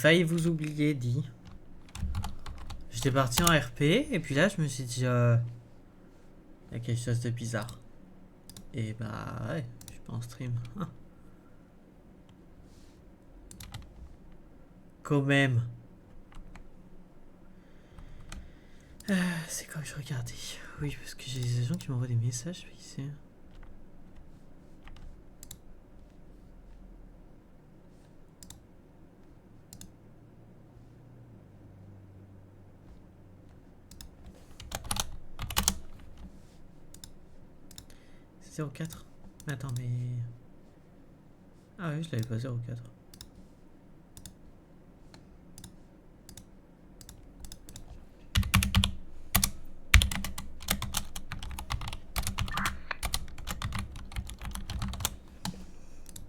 failli vous oublier, dit. J'étais parti en RP et puis là je me suis dit il y a quelque chose de bizarre. Et bah ouais, je suis pas en stream. Ah. Quand même. C'est quoi que je regardais? Oui, parce que j'ai des gens qui m'envoient des messages, je sais pas qui c'est. C'est 04. Mais attends, mais... Ah oui, je l'avais pas 04.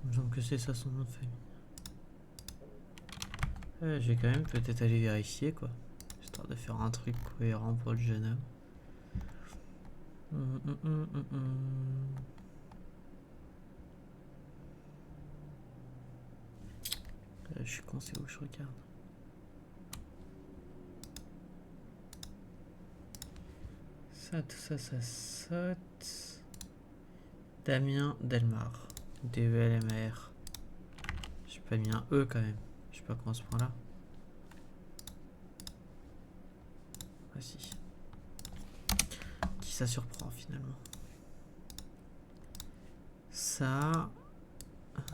Il me semble que c'est ça son nom de famille. Je vais quand même peut-être aller vérifier quoi. Histoire de faire un truc cohérent pour le jeune homme. Je suis con, c'est où je regarde. Ça, tout ça, ça saute. Damien Delmar. DELMR. J'ai pas mis un E quand même. Je sais pas comment ce point-là. Ah si. Qui ça surprend finalement. Ça.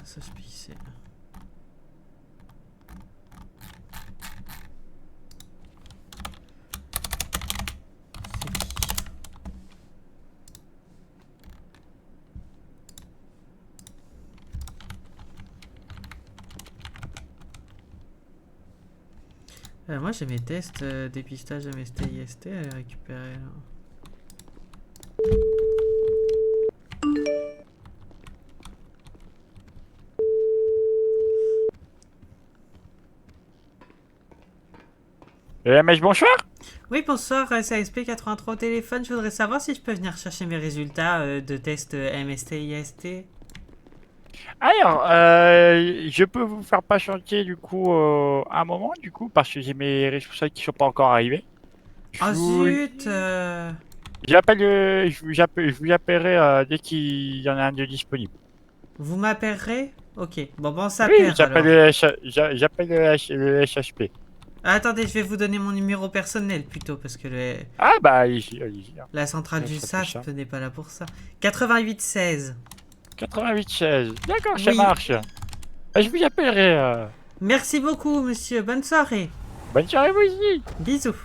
Ça je peux c'est. Moi j'ai mes tests dépistage MST IST à récupérer là. Mais bonsoir. Oui bonsoir, SASP 83 au téléphone, je voudrais savoir si je peux venir chercher mes résultats de test MST IST. Alors, je peux vous faire patienter du coup un moment du coup parce que j'ai mes responsables qui sont pas encore arrivés. Je Ah vous, zut j'appelle, je vous appellerai dès qu'il y en a un de disponible. Vous m'appellerez? Ok, bon on Oui, s'appelle alors. j'appelle le SHP. Ah, attendez, je vais vous donner mon numéro personnel plutôt parce que Ah bah allez-y, allez-y, hein. la centrale Ça du sera plus SASP simple. n'est pas là pour ça. 88 16. 8816. D'accord, ça Oui. marche. Je vous appellerai. Merci beaucoup monsieur, bonne soirée. Bonne soirée vous aussi. Bisous.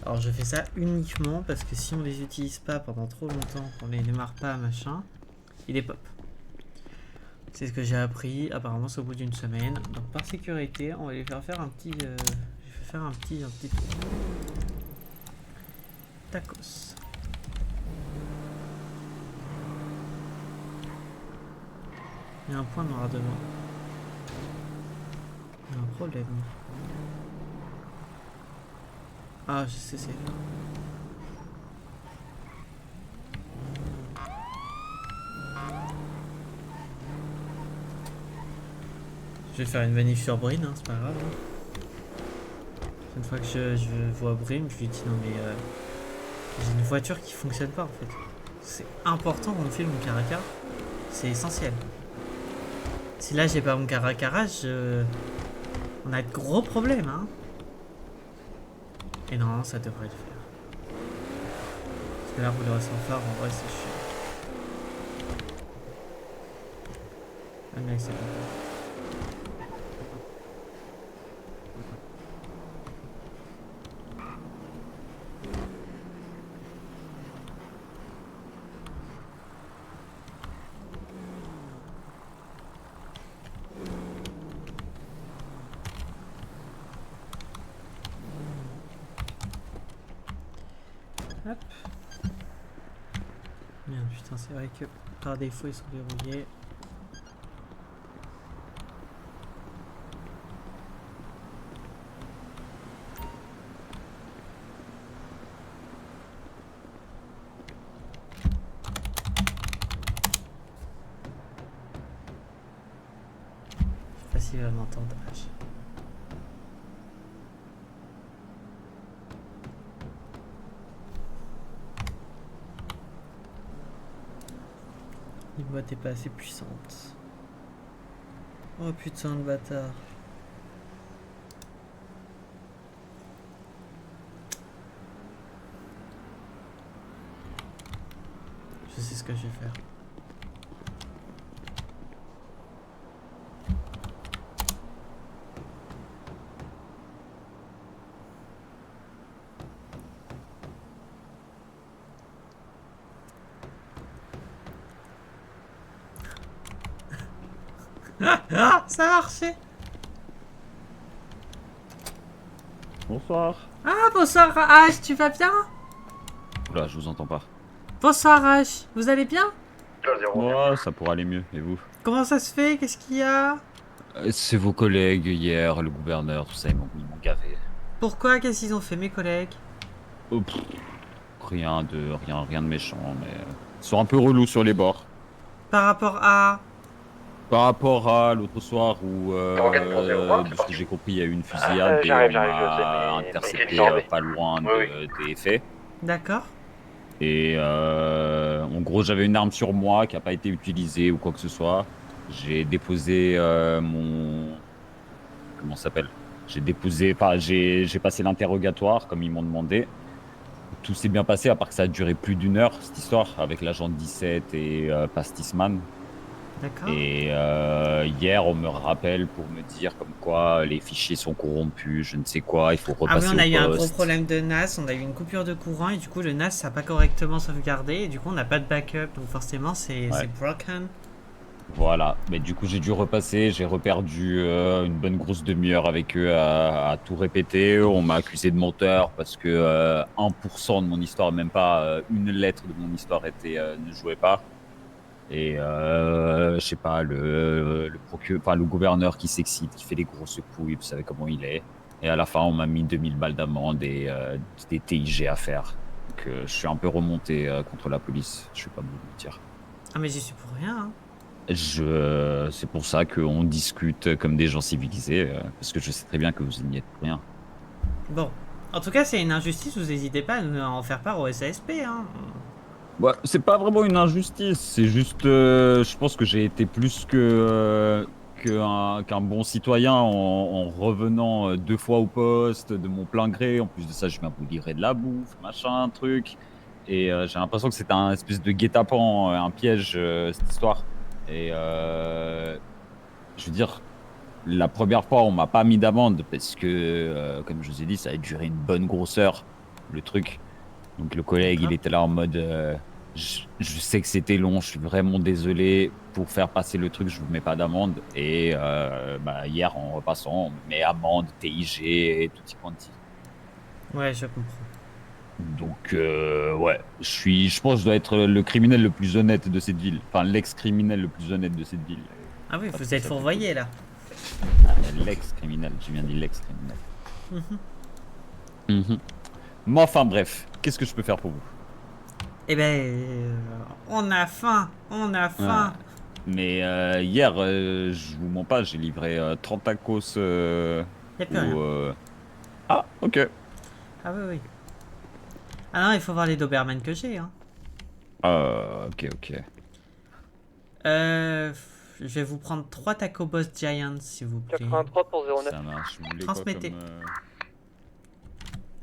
Alors je fais ça uniquement parce que si on les utilise pas pendant trop longtemps, qu'on les démarre pas machin, il est pop. C'est ce que j'ai appris, apparemment c'est au bout d'une semaine. Donc par sécurité, on va les faire un petit... je vais faire un petit tacos. Il y a un point noir devant. Il y a un problème. Ah, je sais, c'est là. Je vais faire une manif sur Brin, hein, c'est pas grave. Une fois que je vois Brin, je lui dis non mais j'ai une voiture qui fonctionne pas en fait. C'est important qu'on filme mon caracara. C'est essentiel. Si là j'ai pas mon caracara, on a de gros problèmes hein. Et non, ça devrait le faire. Parce que là rouler sans phare, en vrai c'est chiant. Ah mec c'est bon. Hop. Merde putain c'est vrai que par défaut ils sont verrouillés. passivement tordage. Les boîtes est pas assez puissante. Oh putain le bâtard. Je sais ce que je vais faire. Ah, ça a marché. Bonsoir. Ah, bonsoir H, tu vas bien? Oula, je vous entends pas. Bonsoir H, vous allez bien? Moi, ça pourrait aller mieux. Et vous? Comment ça se fait? Qu'est-ce qu'il y a? C'est vos collègues hier, le gouverneur, tout ça, ils m'ont gavé. Pourquoi? Qu'est-ce qu'ils ont fait mes collègues? Oh, rien de méchant, mais ils sont un peu relous sur les bords. Par rapport à... Par rapport à l'autre soir où, de ce que j'ai compris, il y a eu une fusillade et J'arrive, on je sais, m'a mais intercepté j'en vais. pas loin des faits. D'accord. Et en gros, j'avais une arme sur moi qui n'a pas été utilisée ou quoi que ce soit. J'ai déposé mon... Comment ça s'appelle? J'ai déposé... Enfin, j'ai passé l'interrogatoire comme ils m'ont demandé. Tout s'est bien passé, à part que ça a duré plus d'1 heure, cette histoire, avec l'agent 17 et Pastisman. D'accord. Et hier, on me rappelle pour me dire comme quoi les fichiers sont corrompus, je ne sais quoi, il faut Ah oui, repasser on a au eu un gros poste. problème de NAS, on a eu une coupure de courant et du coup le NAS n'a pas correctement sauvegardé et du coup on n'a pas de backup donc forcément c'est broken. Voilà, mais du coup j'ai dû repasser, j'ai reperdu une bonne grosse demi-heure avec eux à tout répéter. On m'a accusé de menteur parce que 1% de mon histoire, même pas une lettre de mon histoire ne jouait pas. Et je sais pas, le gouverneur qui s'excite, qui fait des grosses couilles, vous savez comment il est. Et à la fin, on m'a mis 2000 balles d'amende et des TIG à faire. Donc je suis un peu remonté contre la police, je vais pas vous mentir. Ah mais j'y suis pour rien. Hein. C'est pour ça qu'on discute comme des gens civilisés, parce que je sais très bien que vous n'y êtes pour rien. Bon, en tout cas c'est une injustice, vous n'hésitez pas à en faire part au SASP. Hein. Ouais, c'est pas vraiment une injustice, c'est juste, je pense que j'ai été plus qu'un bon citoyen en revenant 2 fois au poste de mon plein gré. En plus de ça, je viens vous livrer de la bouffe, machin, truc. Et j'ai l'impression que c'était un espèce de guet-apens, un piège, cette histoire. Et je veux dire, la première fois, on m'a pas mis d'amende parce que, comme je vous ai dit, ça a duré une bonne grosse heure, le truc. Donc le collègue, il était là en mode, je sais que c'était long, je suis vraiment désolé. Pour faire passer le truc, je vous mets pas d'amende. Et hier, en repassant, on me met amende, TIG et tout y quanti. Ouais, je comprends. Donc ouais, je pense que je dois être le criminel le plus honnête de cette ville. Enfin, l'ex-criminel le plus honnête de cette ville. Ah oui, vous êtes fourvoyé là. L'ex-criminel, j'ai bien dit l'ex-criminel. Mais enfin bref, qu'est-ce que je peux faire pour vous? Eh ben, on a faim, on a faim. Mais hier, je vous mens pas, j'ai livré 30 tacos Y'a plus rien. Ah, ok. Ah oui, oui. Ah non, il faut voir les Doberman que j'ai. Hein. Ok. Je vais vous prendre 3 Taco Boss Giants, s'il vous plaît. 83 pour 09. Ça marche. Vous voulez Transmettez. quoi comme,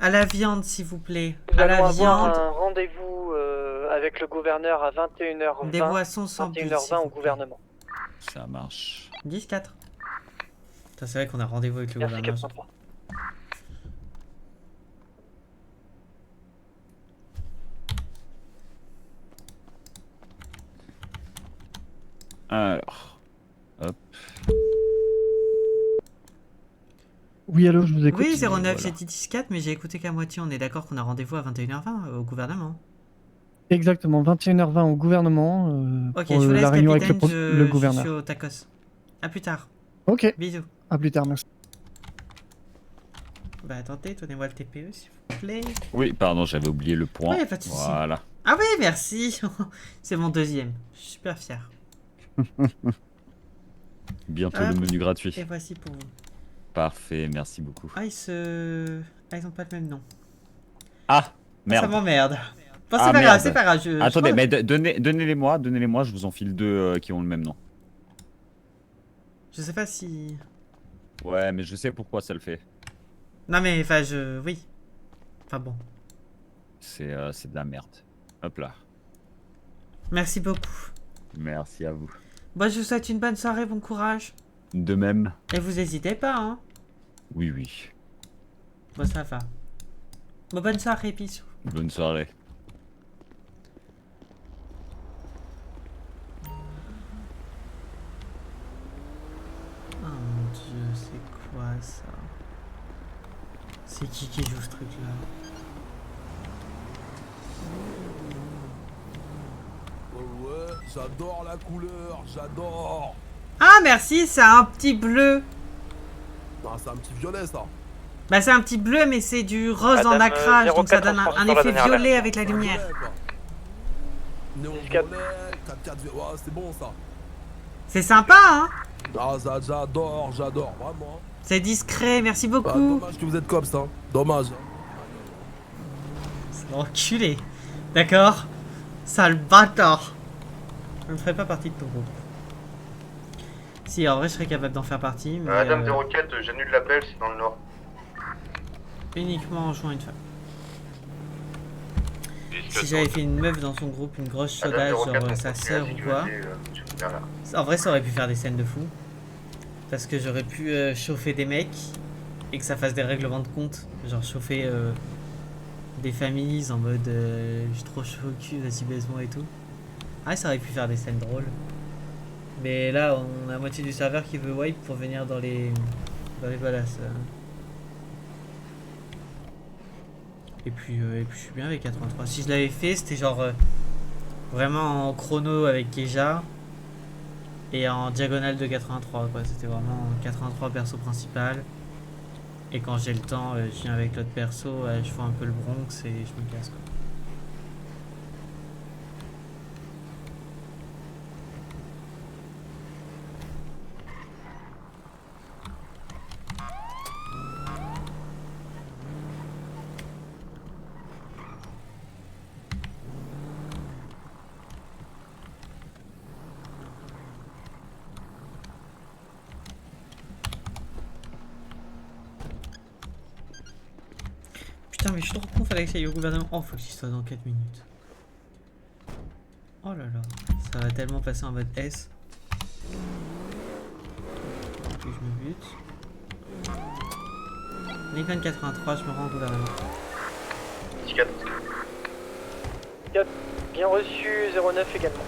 À la viande, s'il vous plaît. Nous À la allons avoir viande. un rendez-vous avec le gouverneur à 21h20. Des boissons sans but, 21h20 s'il au vous plaît. gouvernement. Ça marche. 10-4. C'est vrai qu'on a rendez-vous avec le Merci gouverneur. 83. Alors, hop. Oui, allô, je vous écoute. Oui, 09, voilà. j'ai dit 10-4, mais j'ai écouté qu'à moitié. On est d'accord qu'on a rendez-vous à 21h20 au gouvernement. Exactement, 21h20 au gouvernement. Ok, pour je vous laisse, la réunion capitaine, avec le je gouverneur. suis au tacos. A plus tard. Ok, Bisous. à plus tard, merci. Bah attendez, donnez-moi le TPE, s'il vous plaît. Oui, pardon, j'avais oublié le point. Ouais, pas de souci. Voilà. Ah oui, merci. C'est mon deuxième. Je suis super fier. Bientôt Ah, le menu gratuit. Et voici pour vous. Parfait, merci beaucoup. Ah, ils ont pas le même nom. Ah, Ça merde. m'emmerde. Bon, c'est Ah, pas grave, merde. c'est pas grave. Attendez, je... mais donnez-les-moi, je vous enfile deux qui ont le même nom. Je sais pas si... Ouais, mais je sais pourquoi ça le fait. Non mais, enfin, oui. Enfin bon. C'est de la merde. Hop là. Merci beaucoup. Merci à vous. Bon, je vous souhaite une bonne soirée, bon courage. De même. Et vous hésitez pas, hein. Oui, oui. Bon, ça va. Bon, bonne soirée, bisous. Bonne soirée. Oh mon dieu, c'est quoi ça? C'est qui joue ce truc-là? Ouais, j'adore la couleur, j'adore. Ah, merci, c'est un petit bleu. Non, c'est un petit violet ça. Bah, c'est un petit bleu, mais c'est du rose en Madame, nacrage, donc ça 04, donne un transport sur la effet dernière violet alerte. avec la Un lumière. violet, quoi. Néon 4. violet, 4-4 violet. Ouais, c'est bon ça. C'est sympa, hein? Ah, j'adore, vraiment. C'est discret, merci Bah, beaucoup. dommage que vous êtes cops, hein. Dommage. C'est enculé. D'accord? Sale bâtard. Je ne ferai pas partie de ton groupe. Si, en vrai, je serais capable d'en faire partie, mais Madame 04, j'annule l'appel, c'est dans le nord. uniquement en jouant une femme. Si j'avais fait une meuf dans son groupe, une grosse chaudasse, genre sa sœur ou quoi, en vrai, ça aurait pu faire des scènes de fou. Parce que j'aurais pu chauffer des mecs et que ça fasse des règlements de compte. Genre chauffer des familles en mode je suis trop chaud au cul, vas-y baise-moi et tout. Ah, ça aurait pu faire des scènes drôles. Mais là, on a la moitié du serveur qui veut wipe pour venir dans les balasses. Et puis je suis bien avec 83. Si je l'avais fait, c'était genre vraiment en chrono avec Keja et en diagonale de 83 quoi. C'était vraiment 83 perso principal. Et quand j'ai le temps, je viens avec l'autre perso, je fais un peu le Bronx et je me casse quoi. Putain, mais je suis trop con, fallait que j'aille au gouvernement. Oh, faut que j'y sois dans 4 minutes. Oh là là, ça va tellement passer en mode S. Puis je me bute. Lincoln 83, je me rends au gouvernement. 4. Bien reçu, 09 également.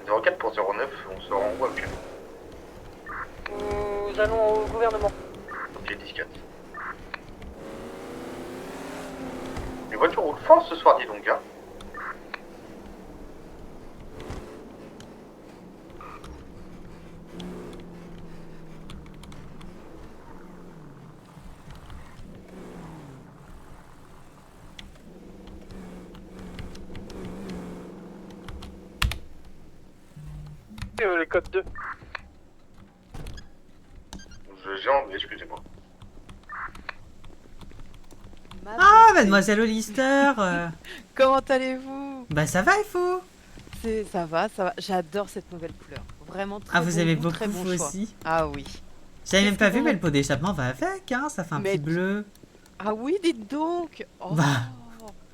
04 pour 09, on se rend où actuellement? Nous allons au gouvernement. Ok, 10-4. Les voitures roulent fort ce soir, dis donc, hein. Les codes 2. J'ai enlevé, excusez-moi. Ah, mademoiselle Hollister Comment allez-vous? Bah ça va, il faut. Ça va, ça va. J'adore cette nouvelle couleur. Vraiment très Ah, vous bon aimez goût, beaucoup, très bon vous choix. aussi. Ah oui. J'avais même Qu'est-ce pas que vu, vous- mais le pot d'échappement va avec, hein, ça fait un Mais- petit bleu. Ah oui, dites donc. Oh, Bah.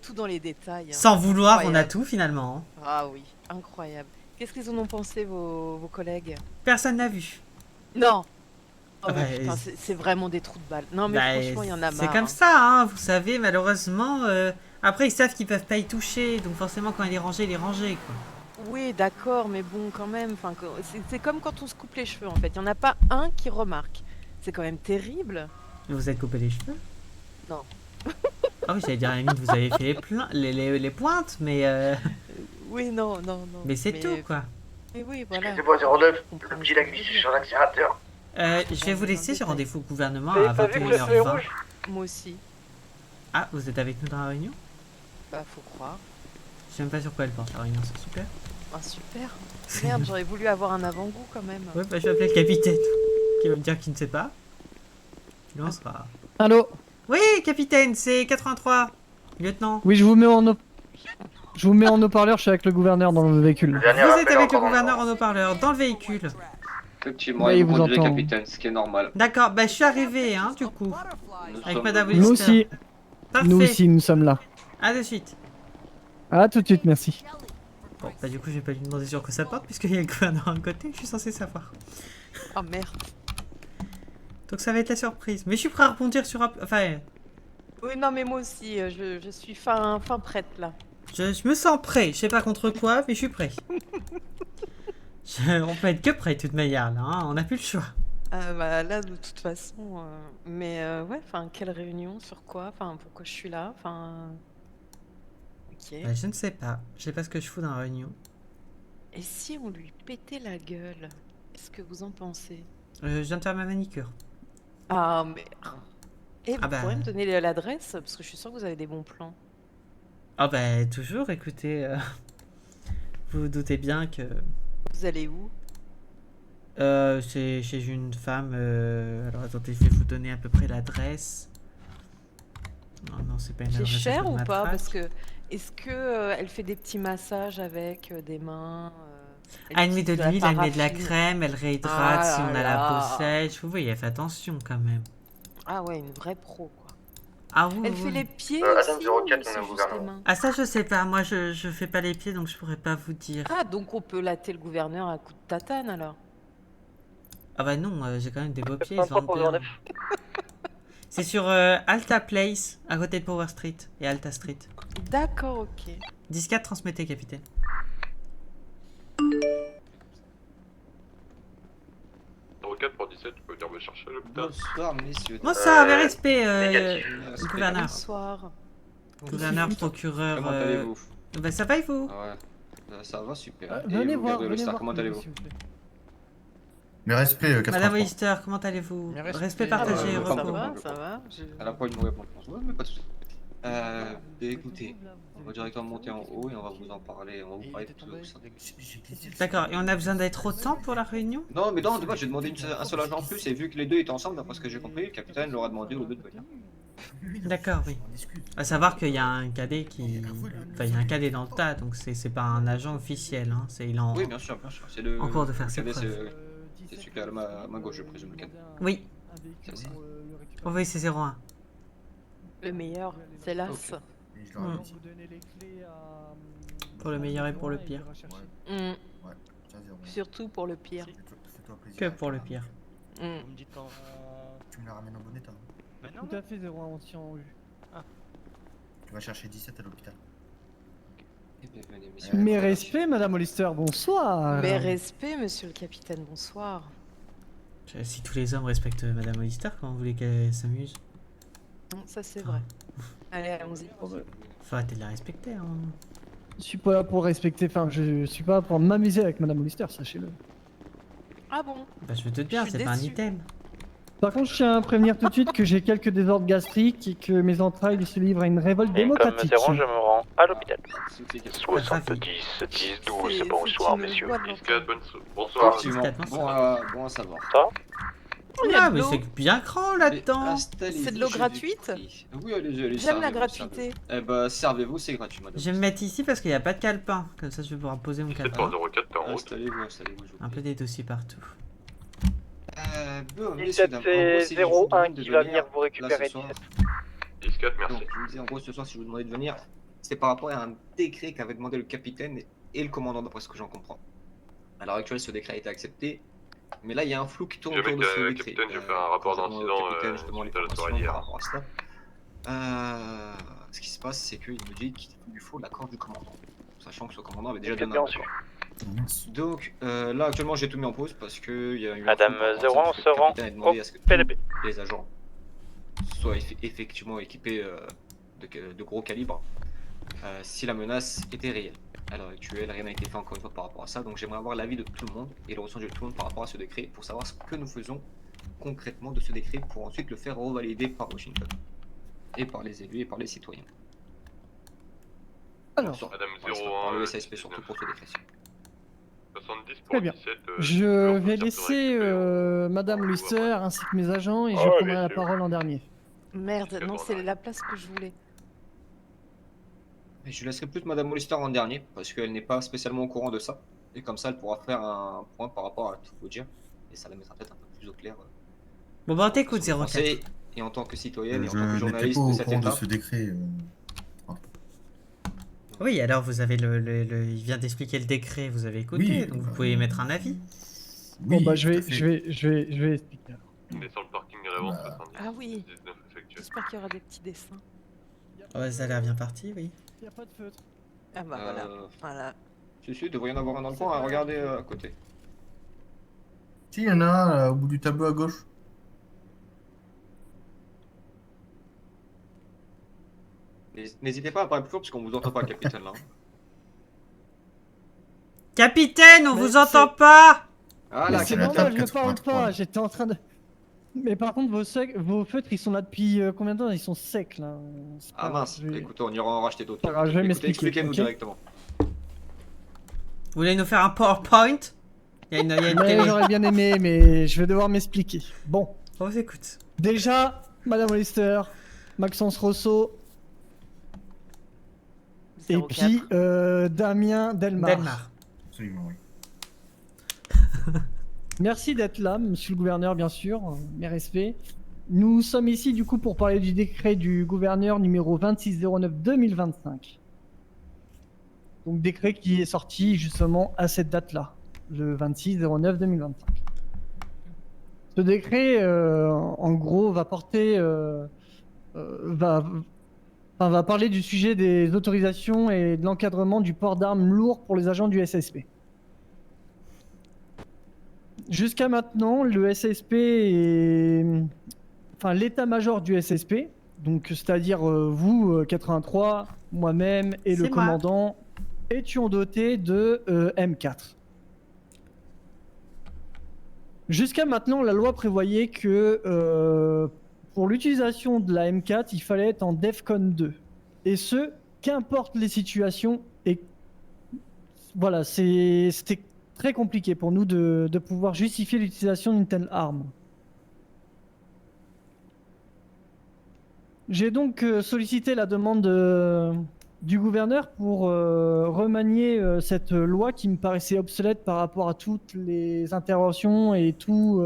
tout dans les détails. hein. Sans vouloir, on a Incroyable. tout finalement. Ah oui, incroyable. Qu'est-ce qu'ils en ont pensé vos collègues? Personne n'a vu. Non. Oh, Ah bah, mais putain, c'est vraiment des trous de balles. Non mais Bah, franchement, il y en a marre. c'est comme hein. ça, hein, vous savez, malheureusement. Après, ils savent qu'ils peuvent pas y toucher, donc forcément, quand il est rangé, quoi. Oui, d'accord, mais bon, quand même. Enfin, c'est comme quand on se coupe les cheveux, en fait. Il n'y en a pas un qui remarque. C'est quand même terrible. Vous êtes coupé les cheveux? Non. Ah oui, j'allais dire à la limite, vous avez fait les pointes, mais Oui, non. mais c'est tout quoi. Mais oui, voilà. Excusez-moi 09, Je comprends le petit a glissé sur l'accélérateur. Je vais vous laisser, j'ai rendez-vous au gouvernement Vous à avez pas vu que le feu est 21h20. rouge? Moi aussi. Ah, vous êtes avec nous dans la réunion? Bah, faut croire. Je sais même pas sur quoi elle porte la réunion, c'est super. Ah, super. Merde, j'aurais voulu avoir un avant-goût quand même. Ouais, bah je vais appeler le capitaine, qui va me dire qu'il ne sait pas. Puis là, on sera... Allô? Oui, capitaine, c'est 83, lieutenant. Oui, je vous mets en haut-parleur, je suis avec le gouverneur dans le véhicule. Vous êtes avec le gouverneur en haut-parleur, dans le véhicule. Effectivement, Oui, il il vous vous conduit le entend. capitaine, ce qui est normal. D'accord, bah je suis arrivé, hein, du coup. Nous Avec sommes- Madame Nous Hollister. aussi, Parfait. nous aussi, nous sommes là. À de suite. À tout de suite, merci. Bon, bah du coup, je vais pas lui demander sur quoi ça porte, puisqu'il y a le gouverneur à côté, je suis censé savoir. Oh merde. Donc ça va être la surprise. Mais je suis prêt à rebondir sur... Enfin, Oui, non, mais moi aussi, je suis fin prête là. je me sens prêt. Je sais pas contre quoi, mais je suis prêt. On peut être que prêt, de toute manière, là. Hein, on n'a plus le choix. Bah là, de toute façon. Mais ouais, enfin, quelle réunion, sur quoi? Enfin, pourquoi je suis là? Enfin. Ok. Bah, je ne sais pas. Je sais pas ce que je fous dans la réunion. Et si on lui pétait la gueule? Qu'est-ce que vous en pensez? Je viens de faire ma manicure. Ah, mais. Et vous Ah bah. pourrez me donner l'adresse? Parce que je suis sûre que vous avez des bons plans. Ah bah, toujours, écoutez... vous vous doutez bien que... Vous allez où? C'est chez une femme... Alors attendez, je vais vous donner à peu près l'adresse. Non, c'est pas une C'est adresse un cher peu ou pas? matraque. Parce que. Est-ce que elle fait des petits massages avec des mains? Elle met de utilise l'huile, la elle met de la paraffine? crème, elle réhydrate Ah si on a là la là. peau sèche. Vous voyez, elle fait attention quand même. Ah ouais, une vraie pro quoi. Ah oui, Elle oui. fait les pieds Adam aussi 04, ou on est c'est au juste gouvernement. les mains? Ah ça je sais pas, moi je fais pas les pieds donc je pourrais pas vous dire. Ah, donc on peut latter le gouverneur à coups de tatane alors. Ah bah non, j'ai quand même des beaux pieds, ils 33 se pour vendent bien. 09. C'est sur Alta Place, à côté de Power Street et Alta Street. D'accord, ok. 10-4, transmettez capitaine. Pour 17, tu peux venir me chercher à l'hôpital. Bonsoir, messieurs. Bonsoir, mes respects, négatif. gouverneur. Bonsoir. Gouverneur, procureur... Comment allez-vous? Bah ça va et vous? Ah ouais, ça va super. Et Venez vous, voir, Gabriel venez Star, voir. comment allez-vous? s'il vous plaît. Mes respects, Madame Hollister, comment allez-vous? Mes Respect respects. partagé, Ah bah, repos. Ça va. Elle a pas une mauvaise réponse. Ouais, mais pas de soucis. Écoutez, on va directement monter en haut et on va vous en parler. On va vous parler de tout ça. D'accord, et on a besoin d'être autant pour la réunion? Non, mais non, de base, j'ai demandé un seul agent en plus et vu que les deux étaient ensemble, d'après ce que j'ai compris, le capitaine leur a demandé aux deux de venir. D'accord, oui. À savoir qu'il y a un cadet qui... Enfin, il y a un cadet dans le tas, donc c'est pas un agent officiel, hein. Il est en... Oui, bien sûr, bien sûr. C'est le. En cours de faire le ses cadet, preuves. C'est celui qui est à ma gauche, je présume, le cadet. Oui. C'est ça. Oh oui, c'est 01. Le meilleur, c'est l'as. Hmm. Pour le meilleur et pour le pire. Hmm. Surtout pour le pire. Que pour le pire. Hmm. Tu me la ramènes en bon état. Tout à fait, 01, on tient en vue. Tu vas chercher 17 à l'hôpital. Eh bien, venez, messieurs. Mes respects, Madame Hollister, bonsoir. Mes respects, monsieur le capitaine, bonsoir. Si tous les hommes respectent Madame Hollister, comment vous voulez qu'elle s'amuse? Ça c'est vrai. Allez, allons-y. Faut arrêter de la respecter, hein. Je suis pas là pour respecter, enfin, je suis pas là pour m'amuser avec Madame Hollister, sachez-le. Ah bon? Bah je me doute bien, Je suis c'est pas un déçue. item. Par contre, je tiens à prévenir tout de suite que j'ai quelques désordres gastriques et que mes entrailles se livrent à une révolte démocratique. je me rends à l'hôpital. 70, 10, 12, bonsoir, messieurs. 17, bonsoir. Effectivement. Effectivement, Bon à savoir. Il y a Ah de mais l'eau. c'est bien grand là-dedans. C'est de l'eau gratuite? Oui, allez, J'aime la servez-vous, gratuité. servez-vous. Eh bah, servez-vous, c'est gratuit, madame. Je vais me mettre ici parce qu'il n'y a pas de calepin. Comme ça je vais pouvoir poser mon calepin. 04, t'es en route. Installez-vous, installez-vous. je vous Un peu prie. des dossiers partout. Bon, 17, messieurs, dames, en gros, c'est si je vous 01 demande de qui va venir venir, vous là, récupérer. ce soir, 17, merci. Donc, je vous disais, en gros, ce soir, si je vous demandais de venir, c'est par rapport à un décret qu'avait demandé le capitaine et le commandant, d'après ce que j'en comprends. À l'heure actuelle, ce décret a été accepté, mais là, il y a un flou qui tourne Le autour mec, de ce décret. capitaine, j'ai fait un rapport quand on demande au d'incident, capitaine, justement, les suite à la informations soirée hier. par rapport à cela. Ce qui se passe, c'est qu'il me dit qu'il lui faut l'accord du commandant, sachant que ce commandant avait déjà C'est donné bien un reçu. accord. Donc là actuellement j'ai tout mis en pause parce que il y a eu Madame Zéro, on se rend au PDP. les agents soient effectivement équipés de gros calibre si la menace était réelle. À l'heure actuelle, rien n'a été fait encore une fois par rapport à ça, donc j'aimerais avoir l'avis de tout le monde et le ressenti de tout le monde par rapport à ce décret pour savoir ce que nous faisons concrètement de ce décret pour ensuite le faire revalider par Washington et par les élus et par les citoyens. Alors, Madame Par 01, le SASP surtout pour ce décret. 70 pour très bien. 17. Je vais laisser Madame Luster ainsi que mes agents et je Oh, prendrai la les parole en dernier. Merde, non, c'est la place que je voulais. Et je laisserai plus Madame Hollister en dernier parce qu'elle n'est pas spécialement au courant de ça et comme ça elle pourra faire un point par rapport à tout vous dire et ça la mettra peut-être un peu plus au clair. Bon bah on t'écoute sur le 04. français et en tant que citoyenne et en tant que Je n'étais journaliste pas de au cet courant de état. ce décret. Oui, alors vous avez il vient d'expliquer le décret, vous avez écouté, Oui, donc vous bah, pouvez mettre un avis. Bon Oui, bah tout à fait. je vais expliquer. On est sur le parking Révent Bah. 70. Ah oui. 19 effectué. J'espère qu'il y aura des petits dessins. Ouais, ça a l'air bien parti, oui. Il n'y a pas de feutre. Ah bah voilà. Voilà. Si, il devrait y en avoir un dans le coin, hein, regardez à côté. Si, il y en a un au bout du tableau à gauche. N'hésitez pas à parler plus fort parce qu'on vous entend pas, capitaine là. Capitaine, on Mais vous entend pas. Ah Mais là, c'est capitaine. normal, je parle 83. pas, j'étais en train de... Mais par contre, vos feutres, ils sont là depuis combien de temps? Ils sont secs, là. C'est pas Ah grave, mince, je vais- écoutez, on ira en racheter d'autres. Pas grave, je vais Écoutez, m'expliquer, expliquez-nous ok. directement. Vous voulez nous faire un PowerPoint? Il y a une Mais télé. j'aurais bien aimé, mais je vais devoir m'expliquer. Bon, On vous écoute. déjà, Madame Hollister, Maxence Rousseau, et 04. puis Damien Delmar. Delmar. Absolument, oui. Merci d'être là, monsieur le gouverneur, bien sûr, mes respects. Nous sommes ici du coup pour parler du décret du gouverneur numéro 2609-2025. Donc décret qui est sorti justement à cette date-là, le 26/09/2025. Ce décret, en gros, va porter, va parler du sujet des autorisations et de l'encadrement du port d'armes lourds pour les agents du SSP. Jusqu'à maintenant, le SSP et... Enfin, l'état-major du SSP, donc c'est-à-dire vous, 83, moi-même et le C'est moi. commandant, étions dotés de M4. Jusqu'à maintenant, la loi prévoyait que pour l'utilisation de la M4, il fallait être en DEFCON 2. Et ce, qu'importe les situations. Et voilà, c'était très compliqué pour nous de pouvoir justifier l'utilisation d'une telle arme. J'ai donc sollicité la demande du gouverneur pour remanier cette loi qui me paraissait obsolète par rapport à toutes les interventions et toute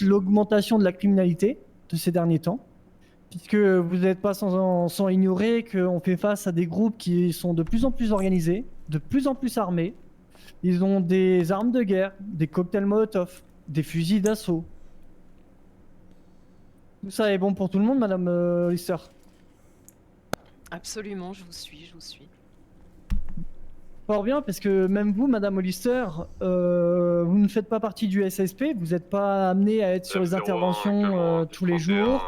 l'augmentation de la criminalité de ces derniers temps. Puisque vous n'êtes pas sans ignorer qu'on fait face à des groupes qui sont de plus en plus organisés, de plus en plus armés. Ils ont des armes de guerre, des cocktails Molotov, des fusils d'assaut. Tout ça est bon pour tout le monde, Madame Lister? Absolument, je vous suis. Fort bien, parce que même vous, Madame Hollister, vous ne faites pas partie du SSP, vous n'êtes pas amené à être sur les 01, interventions actuellement, tous les 31, jours,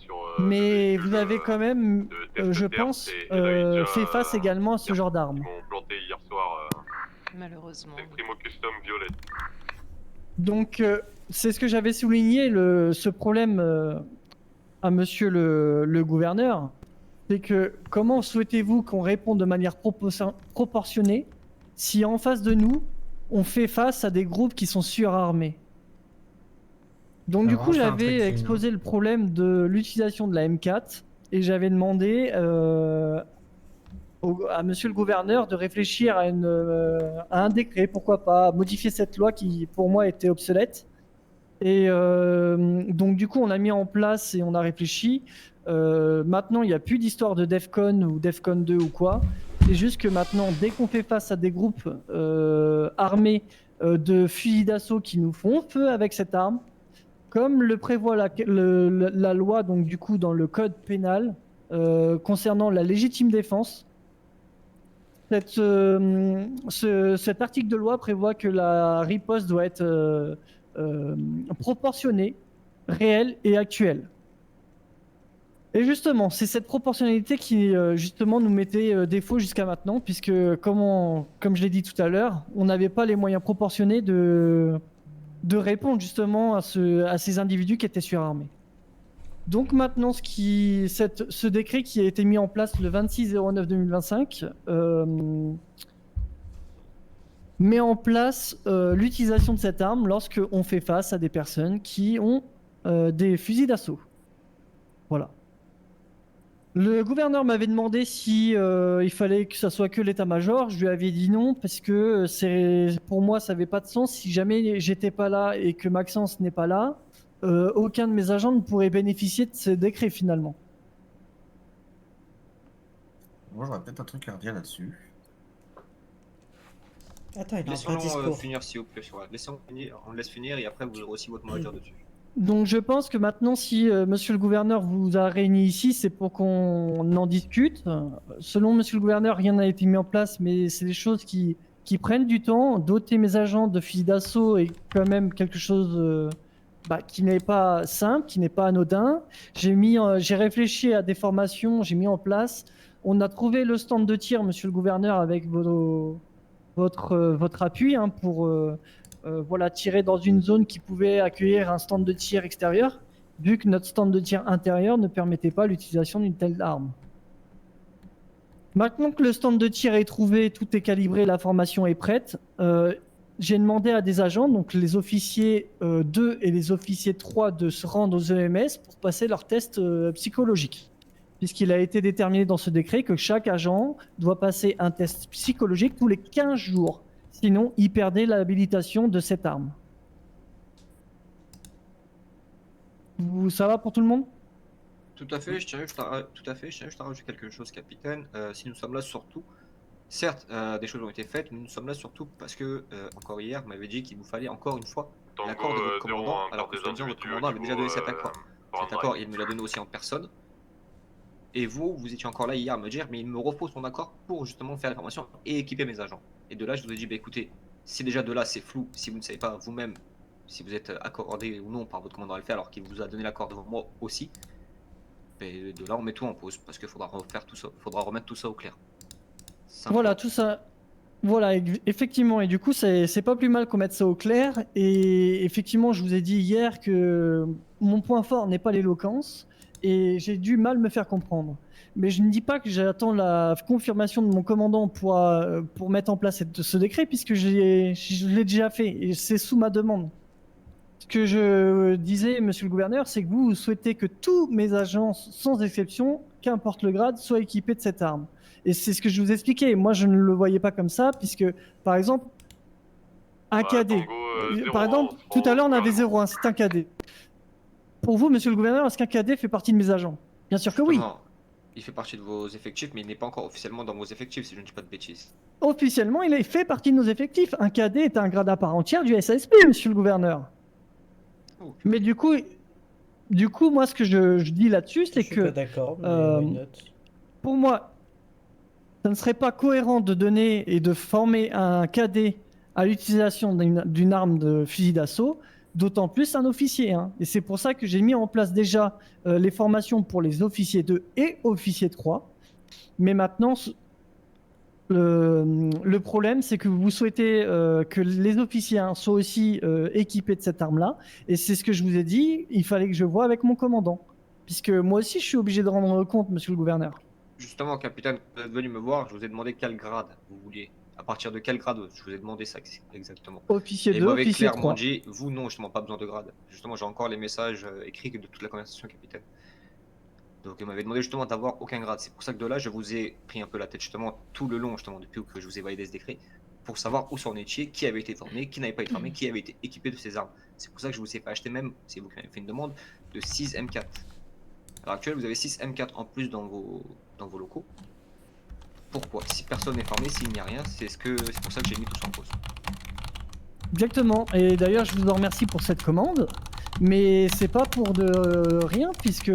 sur, mais le vous avez quand même, de je TFTR, pense, et là, il y a déjà, fait face également à ce hier, genre d'armes. Ils m'ont planté hier soir. Malheureusement. C'est Primo Custom Violette. Donc, c'est ce que j'avais souligné, ce problème à monsieur le gouverneur, c'est que comment souhaitez-vous qu'on réponde de manière proportionnée si en face de nous, on fait face à des groupes qui sont surarmés? Donc du Alors, coup, on va faire un j'avais truc, exposé le problème de l'utilisation de la M4 et j'avais demandé à monsieur le gouverneur de réfléchir à un décret, pourquoi pas, à modifier cette loi qui pour moi était obsolète. Et donc du coup, on a mis en place et on a réfléchi. Maintenant, il n'y a plus d'histoire de DEFCON ou DEFCON 2 ou quoi. C'est juste que maintenant, dès qu'on fait face à des groupes armés de fusils d'assaut qui nous font feu avec cette arme, comme le prévoit la loi, donc du coup dans le code pénal concernant la légitime défense, Cet article de loi prévoit que la riposte doit être proportionnée, réelle et actuelle. Et justement, c'est cette proportionnalité qui justement nous mettait défaut jusqu'à maintenant, puisque comme je l'ai dit tout à l'heure, on n'avait pas les moyens proportionnés de répondre justement à ces individus qui étaient surarmés. Donc maintenant, ce décret qui a été mis en place le 26/09/2025 met en place l'utilisation de cette arme lorsque on fait face à des personnes qui ont des fusils d'assaut. Voilà. Le gouverneur m'avait demandé si il fallait que ça soit que l'état-major. Je lui avais dit non parce que pour moi ça n'avait pas de sens. Si jamais j'étais pas là et que Maxence n'est pas là, aucun de mes agents ne pourrait bénéficier de ce décret finalement. Moi, j'aurais peut-être un truc à redire là-dessus. Attends, il a un Laissons-le discours. finir s'il vous plaît. Laissons finir, on le laisse finir et après vous aurez aussi votre mot à dire dessus. Donc je pense que maintenant, si monsieur le gouverneur vous a réunis ici, c'est pour qu'on en discute. Selon monsieur le gouverneur, rien n'a été mis en place, mais c'est des choses qui prennent du temps. Doter mes agents de fusils d'assaut est quand même quelque chose qui n'est pas simple, qui n'est pas anodin. J'ai réfléchi à des formations, j'ai mis en place. On a trouvé le stand de tir, monsieur le gouverneur, avec votre appui pour... tirer dans une zone qui pouvait accueillir un stand de tir extérieur, vu que notre stand de tir intérieur ne permettait pas l'utilisation d'une telle arme. Maintenant que le stand de tir est trouvé, tout est calibré, la formation est prête, j'ai demandé à des agents, donc les officiers 2 et les officiers 3, de se rendre aux EMS pour passer leur test psychologique. Puisqu'il a été déterminé dans ce décret que chaque agent doit passer un test psychologique tous les 15 jours. Sinon, il perdait l'habilitation de cette arme. Ça va pour tout le monde? Tout à fait, je tiens juste à rajouter quelque chose, capitaine. Si nous sommes là surtout, certes, des choses ont été faites, mais nous sommes là surtout parce que, encore hier, vous m'avez dit qu'il vous fallait encore une fois l'accord de votre commandant, alors que votre commandant avait déjà donné cet accord. Cet accord, il me l'a donné aussi en personne. Et vous étiez encore là hier à me dire, mais il me repose son accord pour justement faire la formation et équiper mes agents. Et de là, je vous ai dit, bah écoutez, si déjà de là c'est flou, si vous ne savez pas vous-même si vous êtes accordé ou non par votre commandant à le faire, alors qu'il vous a donné l'accord devant moi aussi, bah de là on met tout en pause parce qu'il faudra refaire tout ça, faudra remettre tout ça au clair. Simplement. Voilà, tout ça. Voilà, effectivement. Et du coup, c'est pas plus mal qu'on mette ça au clair. Et effectivement, je vous ai dit hier que mon point fort n'est pas l'éloquence. Et j'ai dû mal me faire comprendre. Mais je ne dis pas que j'attends la confirmation de mon commandant pour mettre en place ce décret, puisque je l'ai déjà fait, et c'est sous ma demande. Ce que je disais, monsieur le gouverneur, c'est que vous souhaitez que tous mes agents, sans exception, qu'importe le grade, soient équipés de cette arme. Et c'est ce que je vous expliquais. Moi, je ne le voyais pas comme ça, puisque, par exemple, un cadet. Par exemple, tout à l'heure, on avait 0,1, c'est un cadet. Pour vous, monsieur le gouverneur, est-ce qu'un cadet fait partie de mes agents? Bien sûr que oui. Il fait partie de vos effectifs, mais il n'est pas encore officiellement dans vos effectifs, si je ne dis pas de bêtises. Officiellement, il fait partie de nos effectifs. Un cadet est un grade à part entière du SASP, monsieur le gouverneur. Oh. Mais du coup, moi, ce que je dis là-dessus, c'est que... Je suis pas d'accord, mais pour moi, ça ne serait pas cohérent de donner et de former un cadet à l'utilisation d'une arme de fusil d'assaut, d'autant plus un officier. Hein. Et c'est pour ça que j'ai mis en place déjà les formations pour les officiers 2 et officiers 3. Mais maintenant, le problème, c'est que vous souhaitez que les officiers soient aussi équipés de cette arme-là. Et c'est ce que je vous ai dit, il fallait que je voie avec mon commandant. Puisque moi aussi, je suis obligé de rendre compte, monsieur le gouverneur. Justement, capitaine, vous êtes venu me voir, je vous ai demandé quel grade vous vouliez. À partir de quel grade je vous ai demandé ça exactement. Officier 2, et vous m'avez officier clairement 3. dit, vous non, justement, pas besoin de grade. Justement, j'ai encore les messages écrits de toute la conversation, capitaine. Donc, il m'avait demandé justement d'avoir aucun grade. C'est pour ça que de là, je vous ai pris un peu la tête justement tout le long, justement, depuis que je vous ai validé ce décret, pour savoir où s'en étiez, qui avait été formé, qui n'avait pas été formé, qui avait été équipé de ces armes. C'est pour ça que je vous ai fait acheter même, c'est vous qui m'avez fait une demande, de 6 M4. À l'heure actuelle, vous avez 6 M4 en plus dans vos locaux. Pourquoi? Si personne n'est formé, s'il n'y a rien, c'est pour ça que j'ai mis tout ça en pause. Exactement. Et d'ailleurs, je vous en remercie pour cette commande. Mais c'est pas pour de rien, puisque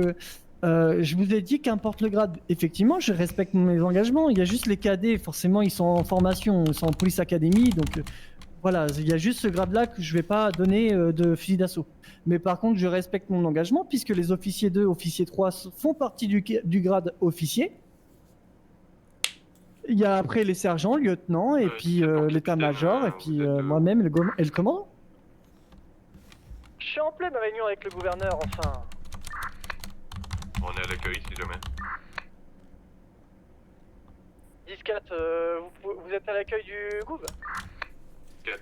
Je vous ai dit qu'importe le grade, effectivement, je respecte mes engagements. Il y a juste les cadets, forcément, ils sont en formation, ils sont en police académie, donc voilà, il y a juste ce grade-là que je vais pas donner de fusil d'assaut. Mais par contre, je respecte mon engagement puisque les officiers 2, officiers 3 font partie du grade officier. Il y a après les sergents, lieutenants, et puis l'état-major, et puis moi-même et le commandant. Je suis en pleine réunion avec le gouverneur, enfin. On est à l'accueil si jamais. 10-4, vous êtes à l'accueil du gouv 4.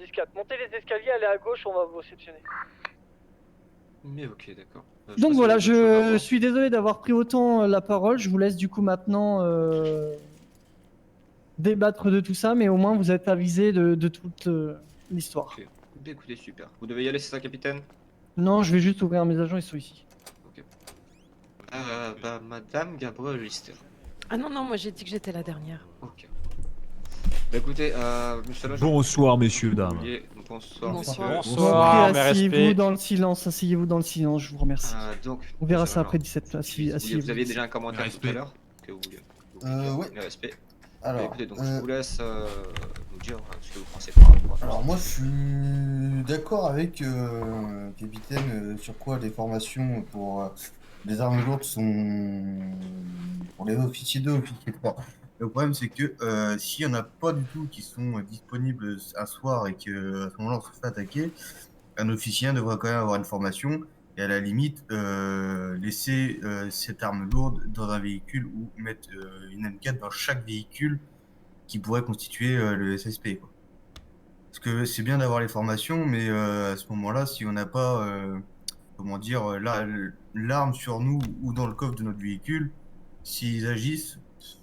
10-4, montez les escaliers, allez à gauche, on va vous réceptionner. Mais ok, d'accord. Donc voilà, je suis désolé d'avoir pris autant la parole. Je vous laisse du coup maintenant débattre de tout ça, mais au moins vous êtes avisé de toute l'histoire. Ok. Écoutez, super. Vous devez y aller, c'est ça, capitaine? Non, je vais juste ouvrir mes agents, ils sont ici. Ok. Madame Gabriel Lister. Ah non, non, moi j'ai dit que j'étais la dernière. Ok. Bah écoutez, monsieur l'agent. Bonsoir, messieurs, dames. Bonsoir. Bonsoir. Bonsoir, mes Asseyez-vous respects. dans le silence, asseyez-vous dans le silence, je vous remercie. Donc, On verra monsieur ça l'agent, après 17. Vous aviez déjà un commentaire tout à l'heure que vous ouais. Le respect. Alors, Écoutez, donc je vous laisse nous dire ce que vous pensez par rapport à alors moi je suis d'accord avec capitaine sur quoi les formations pour les armes lourdes sont pour les officiers 2, officiers 3. Le problème c'est que s'il n'y en a pas du tout qui sont disponibles un soir et que à ce moment-là on se fait attaquer, un officier 1 devrait quand même avoir une formation et à la limite laisser cette arme lourde dans un véhicule ou mettre une M4 dans chaque véhicule qui pourrait constituer le SSP, quoi. Parce que c'est bien d'avoir les formations, mais à ce moment-là, si on n'a pas, comment dire, l'arme sur nous ou dans le coffre de notre véhicule, s'ils agissent,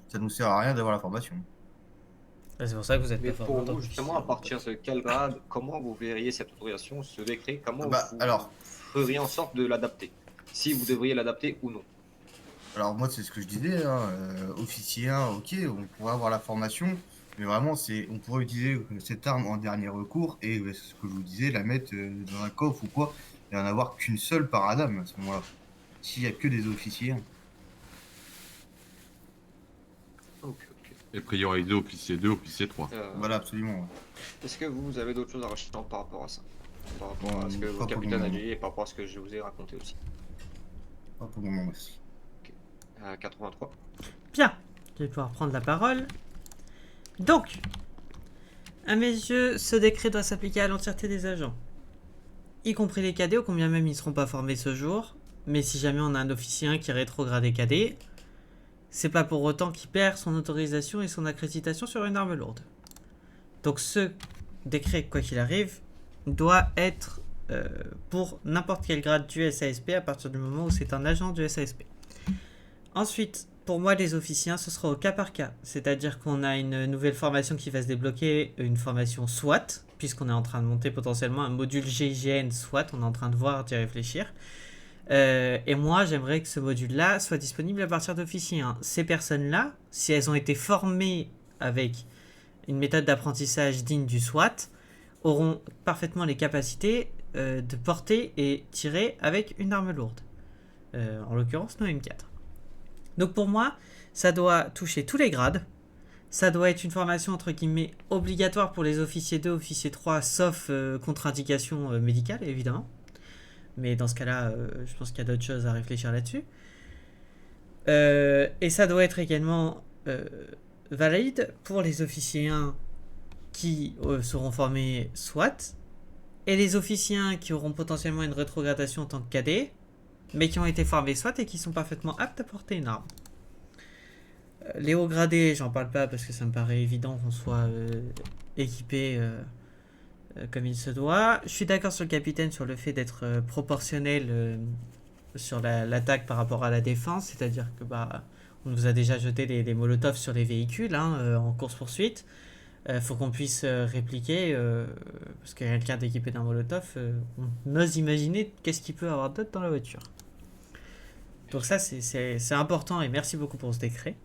ça nous sert à rien d'avoir la formation. C'est pour ça que vous êtes Mais pas pour formé en tant vous, justement, à partir de quel grade, comment vous verriez cette autorisation, ce décret, comment vous feriez en sorte de l'adapter? Si vous devriez l'adapter ou non? Alors moi, c'est ce que je disais, hein, officier 1, ok, on pourrait avoir la formation, mais vraiment, on pourrait utiliser cette arme en dernier recours et c'est ce que je vous disais, la mettre dans un coffre ou quoi, et en avoir qu'une seule par Adam à ce moment-là, s'il n'y a que des officiers 1. Ok. Et prioriser officier 2, officier 3. Voilà, absolument. Ouais. Est-ce que vous avez d'autres choses à rajouter par rapport à ça? Par rapport Bon, à ce que pas le pour le capitaine a moment. dit et par rapport à ce que je vous ai raconté aussi. Pas pour le moment, merci. 83. Bien, je vais pouvoir prendre la parole. Donc, à mes yeux, ce décret doit s'appliquer à l'entièreté des agents, y compris les cadets, au combien même ils ne seront pas formés ce jour. Mais si jamais on a un officier 1 qui est rétrogradé cadet, c'est pas pour autant qu'il perd son autorisation et son accréditation sur une arme lourde. Donc ce décret, quoi qu'il arrive, doit être pour n'importe quel grade du SASP à partir du moment où c'est un agent du SASP. Ensuite, pour moi, les officiers 1, ce sera au cas par cas. C'est-à-dire qu'on a une nouvelle formation qui va se débloquer, une formation SWAT, puisqu'on est en train de monter potentiellement un module GIGN SWAT, on est en train de voir, d'y réfléchir. Et moi, j'aimerais que ce module-là soit disponible à partir d'officier 1. Ces personnes-là, si elles ont été formées avec une méthode d'apprentissage digne du SWAT, auront parfaitement les capacités de porter et tirer avec une arme lourde. En l'occurrence, nos M4. Donc pour moi, ça doit toucher tous les grades. Ça doit être une formation entre guillemets obligatoire pour les officiers 2, officiers 3, sauf contre-indication médicale, évidemment. Mais dans ce cas-là, je pense qu'il y a d'autres choses à réfléchir là-dessus. Et ça doit être également valide pour les officiers 1 qui seront formés SWAT, et les officiers 1 qui auront potentiellement une rétrogradation en tant que cadet, mais qui ont été formés SWAT et qui sont parfaitement aptes à porter une arme. Les hauts gradés, j'en parle pas parce que ça me paraît évident qu'on soit équipé comme il se doit. Je suis d'accord sur le capitaine sur le fait d'être proportionnel sur l'attaque par rapport à la défense, c'est-à-dire que on nous a déjà jeté des molotovs sur les véhicules en course-poursuite. Faut qu'on puisse répliquer, parce que quelqu'un d'équipé d'un molotov, on ose imaginer qu'est-ce qu'il peut avoir d'autre dans la voiture. Donc ça, c'est important et merci beaucoup pour ce décret.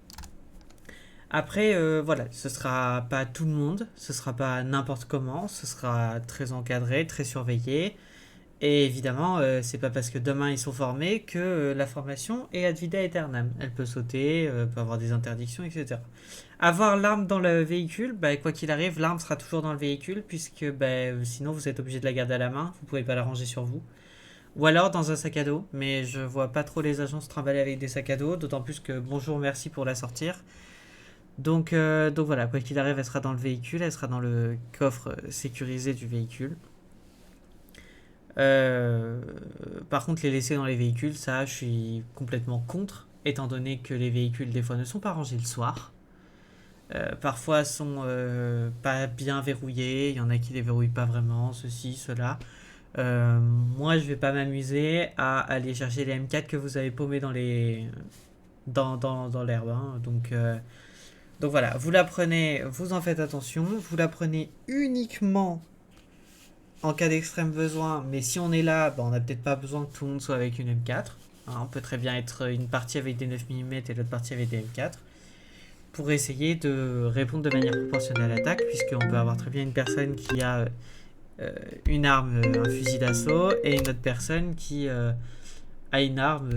Après, voilà, ce sera pas tout le monde, ce sera pas n'importe comment, ce sera très encadré, très surveillé. Et évidemment, c'est pas parce que demain ils sont formés que la formation est ad vitam aeternam. Elle peut sauter, peut avoir des interdictions, etc. Avoir l'arme dans le véhicule, bah, quoi qu'il arrive, l'arme sera toujours dans le véhicule, puisque bah, sinon vous êtes obligé de la garder à la main, vous pouvez pas la ranger sur vous. Ou alors dans un sac à dos, mais je vois pas trop les agents se trimballer avec des sacs à dos, d'autant plus que bonjour, merci pour la sortir. Donc voilà, quoi qu'il arrive, elle sera dans le véhicule, elle sera dans le coffre sécurisé du véhicule. Par contre, les laisser dans les véhicules, ça, je suis complètement contre, étant donné que les véhicules, des fois, ne sont pas rangés le soir. Parfois, sont pas bien verrouillés, il y en a qui les verrouillent pas vraiment, ceci, cela. Moi, je vais pas m'amuser à aller chercher les M4 que vous avez paumés dans les... dans l'herbe, hein. Donc voilà, vous la prenez, vous en faites attention, vous la prenez uniquement en cas d'extrême besoin, mais si on est là, bah, on n'a peut-être pas besoin que tout le monde soit avec une M4. Hein, on peut très bien être une partie avec des 9 mm et l'autre partie avec des M4, pour essayer de répondre de manière proportionnelle à l'attaque, puisqu'on peut avoir très bien une personne qui a une arme, un fusil d'assaut, et une autre personne qui a une arme,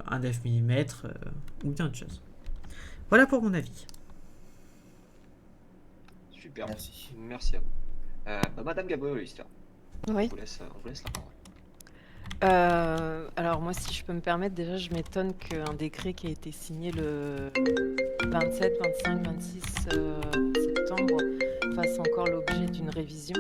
un 9 mm, ou bien autre chose. Voilà pour mon avis. Super. Merci. Merci à vous. Madame Gabriel Lister, Oui. on vous laisse la parole. Alors moi, si je peux me permettre, déjà, je m'étonne qu'un décret qui a été signé le 27, 25, 26 septembre fasse encore l'objet d'une révision.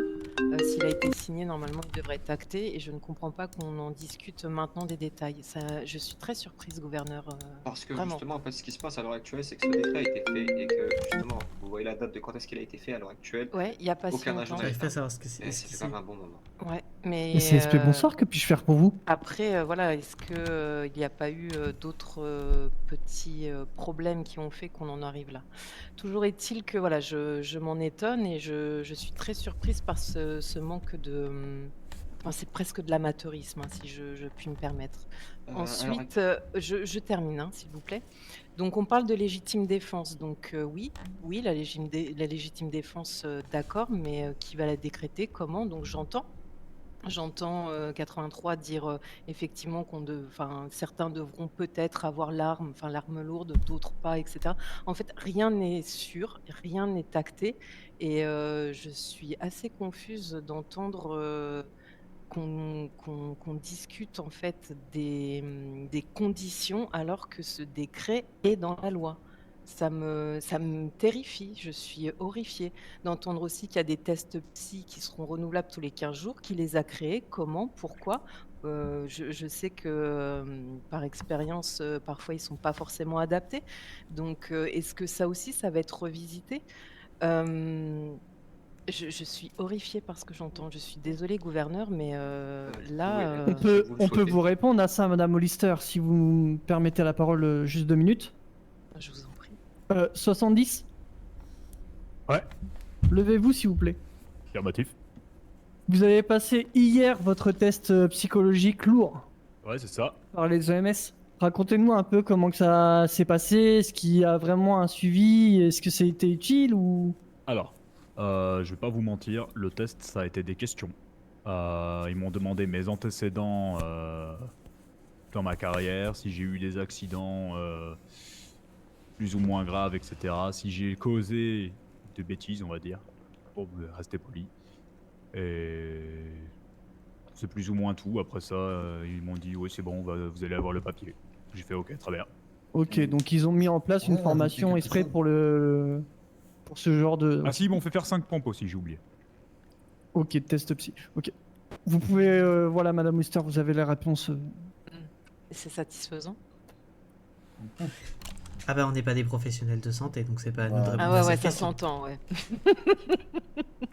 S'il a été signé, normalement, il devrait être acté, et je ne comprends pas qu'on en discute maintenant des détails. Je suis très surprise, gouverneur. Parce que vraiment. justement, en fait, ce qui se passe à l'heure actuelle, c'est que ce décret a été fait et que justement, vous voyez la date de quand est-ce qu'il a été fait à l'heure actuelle. Ouais, il n'y a pas si Aucun longtemps. agent J'arrive pas à n'avait savoir ce que c'est. fait. C'est quand même un bon moment. Ouais, mais CSP, bonsoir, que puis-je faire pour vous? après, voilà, est-ce que il n'y a pas eu d'autres petits problèmes qui ont fait qu'on en arrive là? Toujours est-il que voilà, je m'en étonne, et je suis très surprise par ce manque de... Enfin, c'est presque de l'amateurisme, hein, si je puis me permettre. Ensuite, je termine, hein, s'il vous plaît. Donc, on parle de légitime défense. Donc, oui, la légitime défense, d'accord, mais qui va la décréter? Comment? Donc, j'entends 83 dire effectivement certains devront peut-être avoir l'arme, enfin l'arme lourde, d'autres pas, etc. En fait, rien n'est sûr, rien n'est acté, et je suis assez confuse d'entendre qu'on discute en fait des conditions alors que ce décret est dans la loi. Ça me terrifie, je suis horrifiée d'entendre aussi qu'il y a des tests psy qui seront renouvelables tous les 15 jours. Qui les a créés? Comment? Pourquoi? Je sais que par expérience, parfois ils ne sont pas forcément adaptés. Donc, est-ce que ça aussi, ça va être revisité? Je suis horrifiée par ce que j'entends. Je suis désolée, gouverneur, mais là... On peut vous répondre à ça, Madame Hollister, si vous me permettez la parole juste 2 minutes. Je vous en prie. 70? Ouais. Levez-vous, s'il vous plaît. Affirmatif. Vous avez passé hier votre test psychologique lourd Ouais, c'est ça. par les EMS. Racontez-nous un peu comment que ça s'est passé. Est-ce qu'il y a vraiment un suivi? Est-ce que ça a été utile ou... Alors, je vais pas vous mentir, le test, ça a été des questions. Ils m'ont demandé mes antécédents dans ma carrière, si j'ai eu des accidents plus ou moins graves, etc. Si j'ai causé de bêtises, on va dire, pour rester poli. Et c'est plus ou moins tout. Après ça, ils m'ont dit, oui, c'est bon, vous allez avoir le papier. J'ai fait, ok, très bien. Ok, donc ils ont mis en place une formation exprès pour ce genre de... Ah si, ils m'ont fait faire 5 pompes aussi, j'ai oublié. Ok, test psy. Ok. Vous pouvez... voilà, Madame Lister, vous avez la réponse. C'est satisfaisant? Ah bah on n'est pas des professionnels de santé, donc c'est pas à nous de répondre Ah à ouais, cette ça question. s'entend, ouais.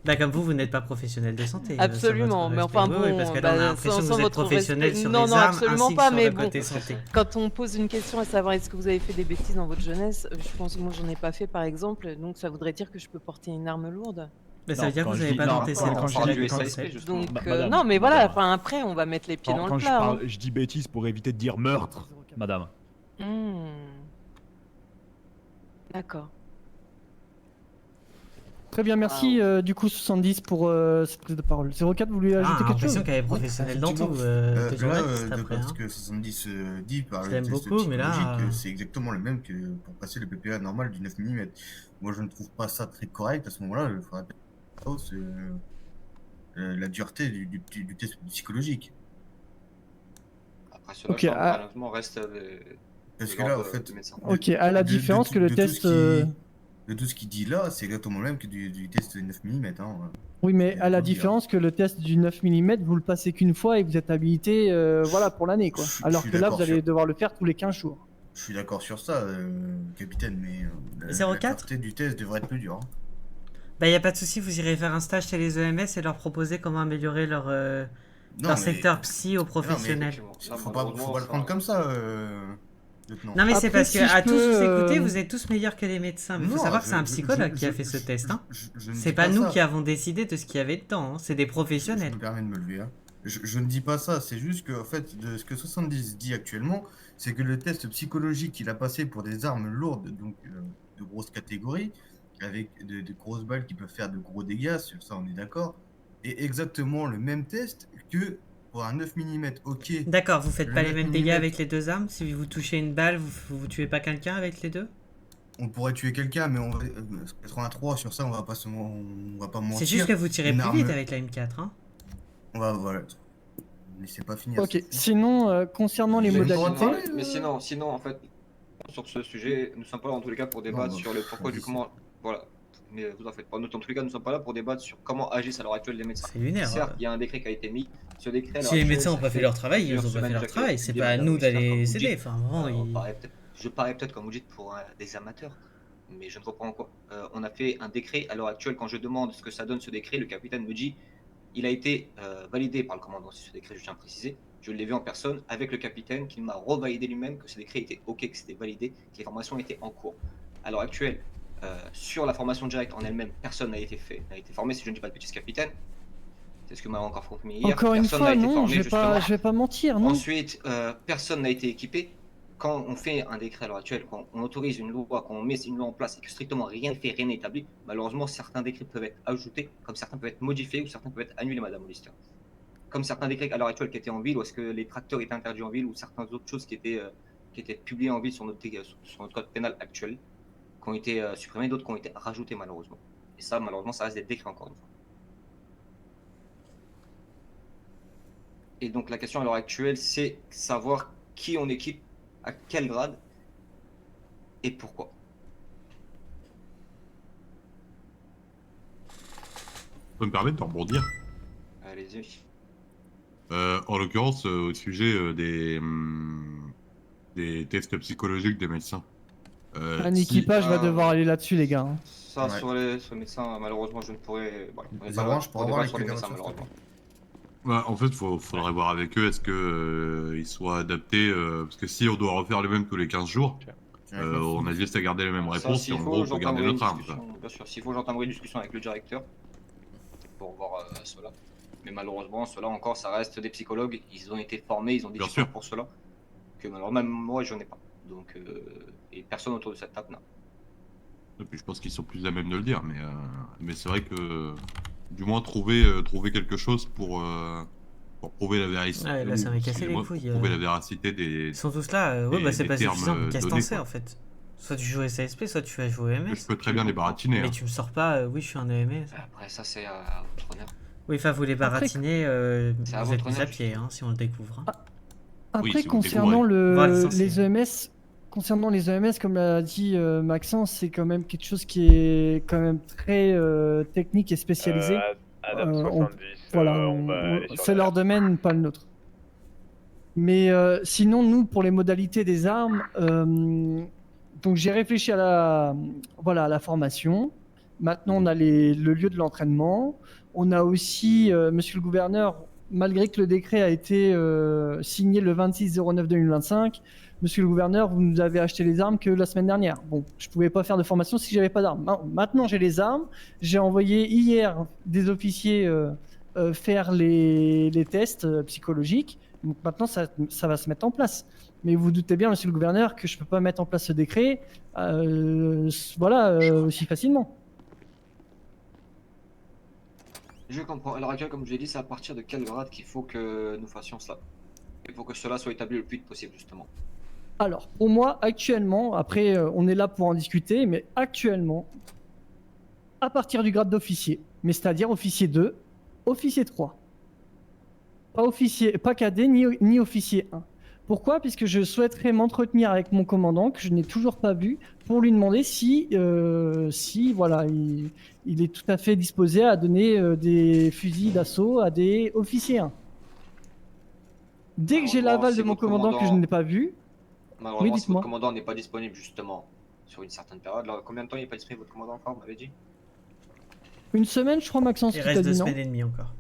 Bah comme vous n'êtes pas professionnel de santé. Absolument, mais enfin bon, parce que là, on a l'impression que vous êtes professionnel sur non, les non, armes absolument ainsi pas, que mais sur le bon, côté santé. quand on pose une question à savoir est-ce que vous avez fait des bêtises dans votre jeunesse, je pense que moi j'en ai pas fait par exemple, donc ça voudrait dire que je peux porter une arme lourde. Mais ça veut dire que vous n'avez pas d'antécédents. Donc Madame, non, mais voilà, madame. enfin après on va mettre les pieds dans Quand le plat. hein. je dis bêtises pour éviter de dire meurtre, madame. D'accord. Très bien, merci du coup 70 pour cette prise de parole. 04, vous voulez ajouter quelque chose? l'impression qu'elle est professionnelle dans tout. Là, Journaliste de après. parce Hein. que 70 dit par Je le l'aime test beaucoup, mais là, psychologique, c'est exactement le même que pour passer le PPA normal du 9 mm. Moi, je ne trouve pas ça très correct. À ce moment-là, il faudrait peut-être la dureté du test psychologique. Après cela, Ok, je pense que malheureusement reste Parce de que là, en l'ordre fait, du médecin. Ok, à la différence que le test. De tout ce qu'il dit là, c'est exactement le même que du test 9 mm. Hein. Oui, mais à la différence que le test du 9 mm, vous le passez qu'une fois et vous êtes habilité voilà, pour l'année, quoi. Je Alors suis que là, d'accord vous allez sur- devoir le faire tous les 15 jours. Je suis d'accord sur ça, capitaine, mais la 04? dureté du test devrait être plus dure. Hein. Bah, y a pas de souci, vous irez faire un stage chez les EMS et leur proposer comment améliorer leur mais- secteur psy aux Non, mais professionnels. faut pas le prendre comme ça, lieutenant. Non, mais c'est Après, parce si que je à tous peux, vous écouter, vous êtes tous meilleurs que les médecins. Mais il faut Non, savoir que c'est un je- psychologue je- qui a je- fait ce je- test. Hein. je ne C'est dis pas nous ça. qui avons décidé de ce qu'il y avait dedans. Hein. C'est des Je professionnels. me permets de me lever. Hein. Je ne dis pas ça, c'est juste que en fait, de ce que 70 dit actuellement, c'est que le test psychologique qu'il a passé pour des armes lourdes, donc de grosse catégorie, avec de grosses balles qui peuvent faire de gros dégâts, sur ça on est d'accord, est exactement le même test que pour un 9 mm. Ok. D'accord, vous faites Le pas les 9 mêmes mm, dégâts avec les deux armes. Si vous touchez une balle, vous tuez pas quelqu'un avec les deux. On pourrait tuer quelqu'un, mais on va 83 sur ça, on va pas mentir. C'est juste que vous tirez Une plus vite arme- avec la M4. Hein. Voilà. Laissez pas finir. Ok, sinon, concernant les Vous avez le droit modalités. de parler, Mais sinon, en fait, sur ce sujet, nous sommes pas là dans tous les cas pour débattre Non, sur le pourquoi du comment. Voilà. Mais vous en faites pas. Nous, dans tous les cas, nous sommes pas là pour débattre sur comment agissent à l'heure actuelle les médecins. C'est lunaire. Certes, il y a un décret qui a été mis. Ce décret, à l'heure Si les actuelle, médecins ont ça pas fait fait leur travail, ils plusieurs ont pas fait semaines leur déjà travail. que C'est des pas à madame nous Olister, comme d'aller vous les aider. dites, Enfin, vraiment, je parais peut-être, comme vous dites, pour des amateurs. Mais je ne vois pas en quoi. On a fait un décret. À l'heure actuelle, quand je demande ce que ça donne ce décret, le capitaine me dit il a été validé par le commandant. Si ce décret, je tiens à préciser. Je l'ai vu en personne avec le capitaine qui m'a revalidé lui-même que ce décret était OK, que c'était validé, que les formations étaient en cours. À l'heure actuelle, sur la formation directe en elle-même, personne n'a été formé, si je ne dis pas de bêtises, capitaine. C'est ce que m'a encore confirmé hier. Encore une Personne fois, n'a été non, formé, je vais pas mentir, non. Ensuite, personne n'a été équipé. Quand on fait un décret à l'heure actuelle, quand on autorise une loi, quand on met une loi en place et que strictement rien n'est fait, rien n'est établi, malheureusement, certains décrets peuvent être ajoutés, comme certains peuvent être modifiés ou certains peuvent être annulés, Madame Olister. Comme certains décrets à l'heure actuelle qui étaient en ville, ou est-ce que les tracteurs étaient interdits en ville, ou certaines autres choses qui étaient publiées en ville sur notre code pénal actuel, qui ont été supprimées, d'autres qui ont été rajoutées malheureusement. Et ça, malheureusement, ça reste des décrets encore une fois. Et donc la question à l'heure actuelle, c'est savoir qui on équipe, à quel grade et pourquoi. Je peux me permettre de rebondir. Allez-y. En l'occurrence, au sujet des tests psychologiques des médecins. Un équipage va devoir aller là-dessus, les gars. Hein. Ça, sur les médecins, malheureusement, je ne pourrais. Voilà, on est Les pas là oranges pour avoir débattre les sur les médecins, précautions. malheureusement. Bah, en fait, faudrait voir avec eux, est-ce que ils soient adaptés, parce que si on doit refaire les mêmes tous les 15 jours, on a juste à garder les mêmes Ça, réponses et s'il en faut, gros, on peut garder j'entamerai une notre arme. discussion, bien sûr, s'il faut, j'entamerai une discussion avec le directeur pour voir cela. Mais malheureusement, cela encore, ça reste des psychologues, ils ont été formés, ils ont des Bien diplômes sûr. pour cela. Que malheureusement, même moi, je n'en ai pas. Donc, et personne autour de cette table n'a. Et puis je pense qu'ils sont plus à même de le dire, mais c'est vrai que du moins trouver quelque chose pour prouver la véracité. Ouais, là, ça m'a cassé les couilles. Prouver la véracité des. Ils sont tous là. Ouais, bah c'est des pas termes, suffisant. Qu'est-ce que t'en donnés, sais quoi. en fait? Soit tu joues au SASP, soit tu vas jouer au EMS. Je peux très bien les baratiner. Mais hein. tu me sors pas, oui, je suis un EMS. Après, ça, c'est à votre honneur. Oui, enfin, vous les baratiner, C'est à vous êtes votre mis à honneur, pied hein, si on le découvre. hein. Après, si vous concernant On va le licencier. les EMS, comme l'a dit Maxence, c'est quand même quelque chose qui est quand même très technique et spécialisé. Adam on- 70, Voilà, on va aller sur c'est la- leur domaine, pas le nôtre. Mais sinon, nous, pour les modalités des armes, donc j'ai réfléchi à la formation. Maintenant, on a le lieu de l'entraînement. On a aussi, monsieur le gouverneur, malgré que le décret a été signé le 26/09/2025, monsieur le gouverneur, vous nous avez acheté les armes que la semaine dernière. Bon, je ne pouvais pas faire de formation si j'avais pas d'armes. Maintenant, j'ai les armes. J'ai envoyé hier des officiers faire les tests psychologiques. Donc maintenant, ça va se mettre en place. Mais vous doutez bien, monsieur le gouverneur, que je ne peux pas mettre en place ce décret aussi facilement. Je comprends. À l'heure actuelle, comme je l'ai dit, c'est à partir de quel grade qu'il faut que nous fassions cela. Il faut que cela soit établi le plus vite possible, justement. Alors, pour moi, actuellement, après, on est là pour en discuter, mais actuellement, à partir du grade d'officier, mais c'est-à-dire officier 2, officier 3. Pas cadet ni officier 1. Pourquoi? Puisque je souhaiterais m'entretenir avec mon commandant, que je n'ai toujours pas vu, pour lui demander si voilà, il est tout à fait disposé à donner des fusils d'assaut à des officiers 1. Dès que j'ai l'aval de mon commandant que je n'ai pas vu, Malheureusement, oui, si dites-moi. votre commandant n'est pas disponible, justement, sur une certaine période. Alors, combien de temps il n'est pas disponible, votre commandant, encore, vous m'avez dit? Une semaine, je crois, Maxence, Il qui t'a reste 2 dit non. semaines et demie encore.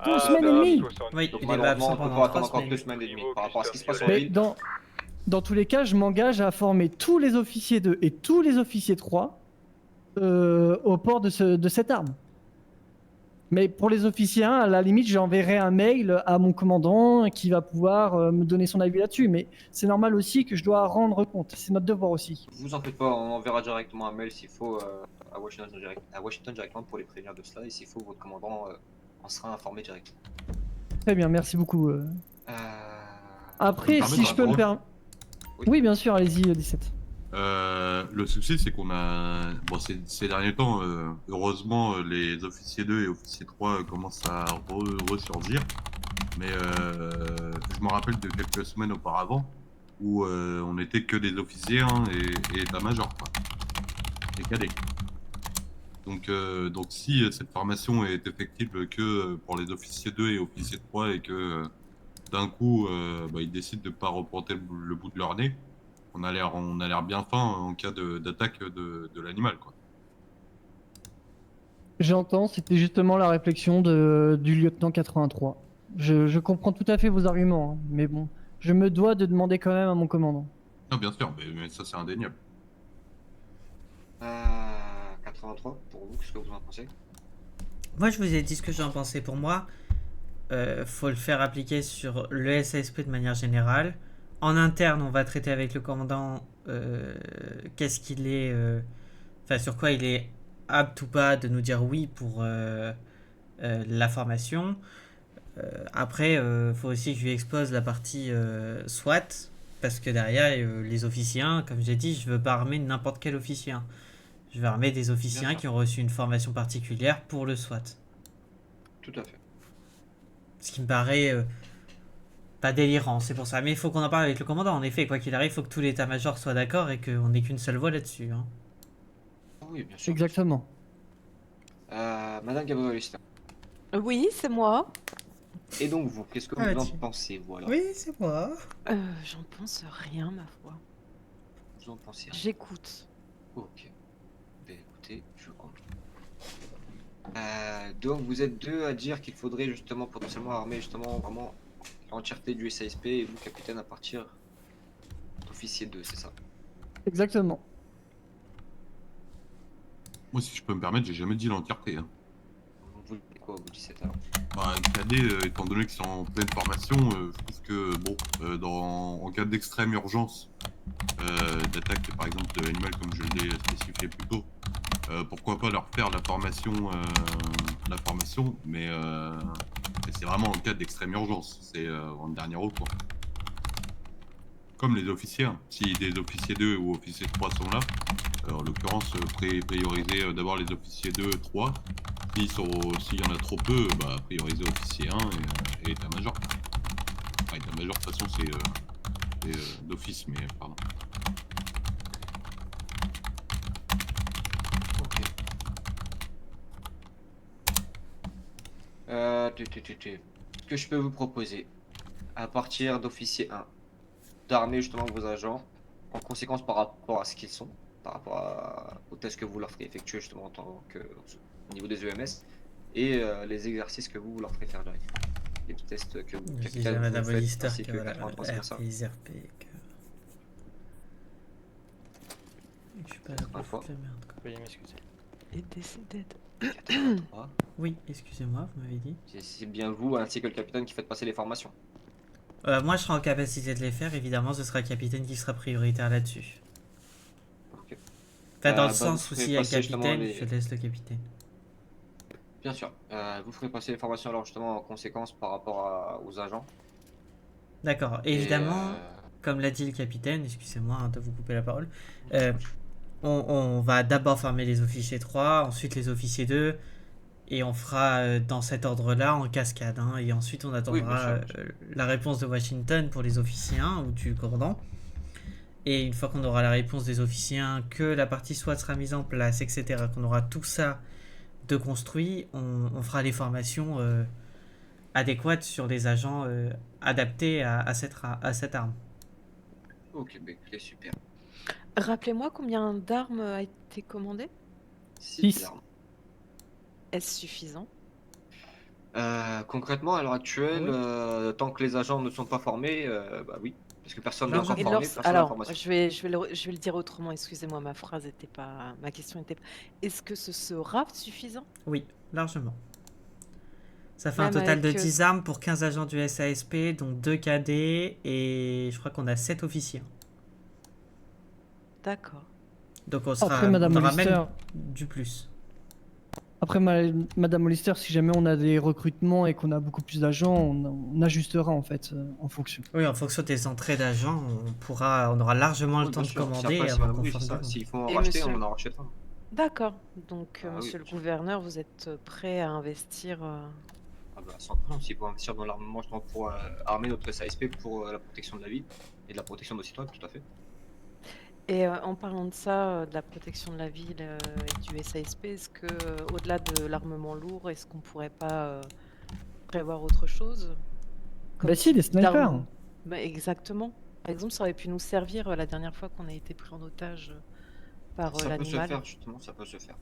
2 semaines et demie. Oui, Donc, il est pas malheureusement, absent on peut pendant pas 3 attendre encore semaines. 2 semaines et demie par rapport à ce qui se passe en Mais ville. dans tous les cas, je m'engage à former tous les officiers 2 et tous les officiers 3 au port de cette arme. Mais pour les officiers 1, à la limite, j'enverrai un mail à mon commandant qui va pouvoir me donner son avis là-dessus. Mais c'est normal aussi que je dois rendre compte. C'est notre devoir aussi. Vous en faites pas, on enverra directement un mail s'il faut à Washington directement pour les prévenir de cela. Et s'il faut, votre commandant en sera informé directement. Très bien, merci beaucoup. Après, si je peux me permettre... Oui, bien sûr, allez-y, 17. Le souci, c'est qu'on a. Bon, ces derniers temps, heureusement, les officiers 2 et officiers 3 commencent à ressurgir. Mais je me rappelle de quelques semaines auparavant où on n'était que des officiers et état-major, quoi. Et cadets. Donc si cette formation est effective que pour les officiers 2 et officiers 3 et que d'un coup ils décident de ne pas reporter le bout de leur nez, on a l'air bien fin en cas d'attaque de l'animal, quoi. J'entends, c'était justement la réflexion du lieutenant 83. Je comprends tout à fait vos arguments, hein, mais bon, je me dois de demander quand même à mon commandant. Non, bien sûr, mais ça c'est indéniable. 83, pour vous, qu'est-ce que vous en pensez? Moi, je vous ai dit ce que j'en pensais. Pour moi, faut le faire appliquer sur le SASP de manière générale. En interne, on va traiter avec le commandant qu'est-ce qu'il est, enfin sur quoi il est apte ou pas de nous dire oui pour la formation. Après, faut aussi que je lui expose la partie SWAT, parce que derrière, les officiers 1, comme j'ai dit, je veux pas armer n'importe quel officier 1. Je vais armer des officiers 1 qui ont reçu une formation particulière pour le SWAT. Tout à fait. Ce qui me paraît pas délirant, c'est pour ça. Mais il faut qu'on en parle avec le commandant. En effet, quoi qu'il arrive, il faut que tout l'état-major soit d'accord et qu'on n'ait qu'une seule voix là-dessus. Hein. Oui, bien sûr. Exactement. Madame Gabrielista. Oui, c'est moi. Et donc vous, qu'est-ce que vous en pensez, voilà? Oui, c'est moi. J'en pense rien, ma foi. Vous en pensez rien? J'écoute. Ok. Ben écoutez, je comprends. Donc vous êtes deux à dire qu'il faudrait justement potentiellement armer justement vraiment l'entièreté du SASP et vous, capitaine, à partir d'officier 2, c'est ça? Exactement. Moi, si je peux me permettre, j'ai jamais dit l'entièreté. Hein. Vous dites quoi, vous 17 alors? Bah, cadet, étant donné qu'ils sont en pleine formation, je trouve que, bon, en cas d'extrême urgence, d'attaque par exemple de l'animal comme je l'ai spécifié plus tôt, pourquoi pas leur faire la formation, mais c'est vraiment en cas d'extrême urgence, c'est en dernier recours. Comme les officiers, hein. Si des officiers 2 ou officiers 3 sont là, en l'occurrence, prioriser d'abord les officiers 2, 3. S'il y en a trop peu, bah, prioriser officier 1 et état-major. Enfin, état-major, de toute façon, c'est d'office, mais pardon. Ok. Ce que je peux vous proposer, à partir d'officier 1, d'armer justement vos agents en conséquence par rapport à ce qu'ils sont, par rapport au test que vous leur ferez effectuer justement en tant que au niveau des EMS et les exercices que vous leur ferez faire directement. Les petits tests que vous, capitaine, Madame vous faites, Lister ainsi que que voilà, 83, c'est ça. RP, RP, que... Je suis pas là pour foutre la merde, quoi. Veuillez m'excuser. Et décédé. 83. Oui, excusez-moi, vous m'avez dit. C'est bien vous ainsi que le capitaine qui faites passer les formations. Moi, je serai en capacité de les faire, évidemment, ce sera le capitaine qui sera prioritaire là-dessus. Ok. Enfin, dans le Bah, sens vous où ferez s'il y a le passer justement capitaine, les- je laisse le capitaine. Bien sûr. Vous ferez passer les formations alors justement en conséquence par rapport aux agents. D'accord. Et, Évidemment, comme l'a dit le capitaine, excusez-moi hein, de vous couper la parole, euh, on va d'abord former les officiers 3, ensuite les officiers 2, et on fera dans cet ordre-là en cascade. Hein, et ensuite, on attendra bien sûr. la réponse de Washington pour les officiers 1 ou du commandant. Et une fois qu'on aura la réponse des officiers 1, que la partie SWAT sera mise en place, etc., qu'on aura tout ça de construit, on fera les formations adéquates sur les agents adaptés à cette arme. Ok, bah écoutez, super. Rappelez-moi combien d'armes a été commandé? 6. armes. Est-ce suffisant? Concrètement, à l'heure actuelle, Oui. tant que les agents ne sont pas formés, bah oui. Parce que personne n'est Largement. encore Et formé, personne n'a la alors, formation. je vais le dire autrement, excusez-moi, ma question était pas. Est-ce que ce sera suffisant? Oui, largement. Ça fait un Même total de avec, 10 armes pour 15 agents du SASP, donc 2 cadets et je crois qu'on a 7 officiers. D'accord. Donc on Après, Madame aura Hollister. même du plus. Après, Madame Hollister, si jamais on a des recrutements et qu'on a beaucoup plus d'agents, on ajustera en fait en fonction. Oui, en fonction des entrées d'agents, on aura largement le Oui, temps bien de sûr. commander Après, c'est avant madame, qu'on oui, forme c'est du ça. monde. S'il faut en Et racheter, monsieur- on en rachètera. D'accord. Donc, Ah oui, monsieur le bien sûr. gouverneur, vous êtes prêt à investir Ah bah, 100%, s'il faut investir dans l'armement justement pour armer notre SASP pour la protection de la vie et de la protection de nos citoyens, tout à fait. Et en parlant de ça, de la protection de la ville et du SASP, est-ce que, au-delà de l'armement lourd, est-ce qu'on pourrait pas prévoir autre chose? Bah si, des type d'arme- snipers. Bah, exactement. Par exemple, ça aurait pu nous servir la dernière fois qu'on a été pris en otage par Ça peut se l'animal. faire, justement, ça peut se faire.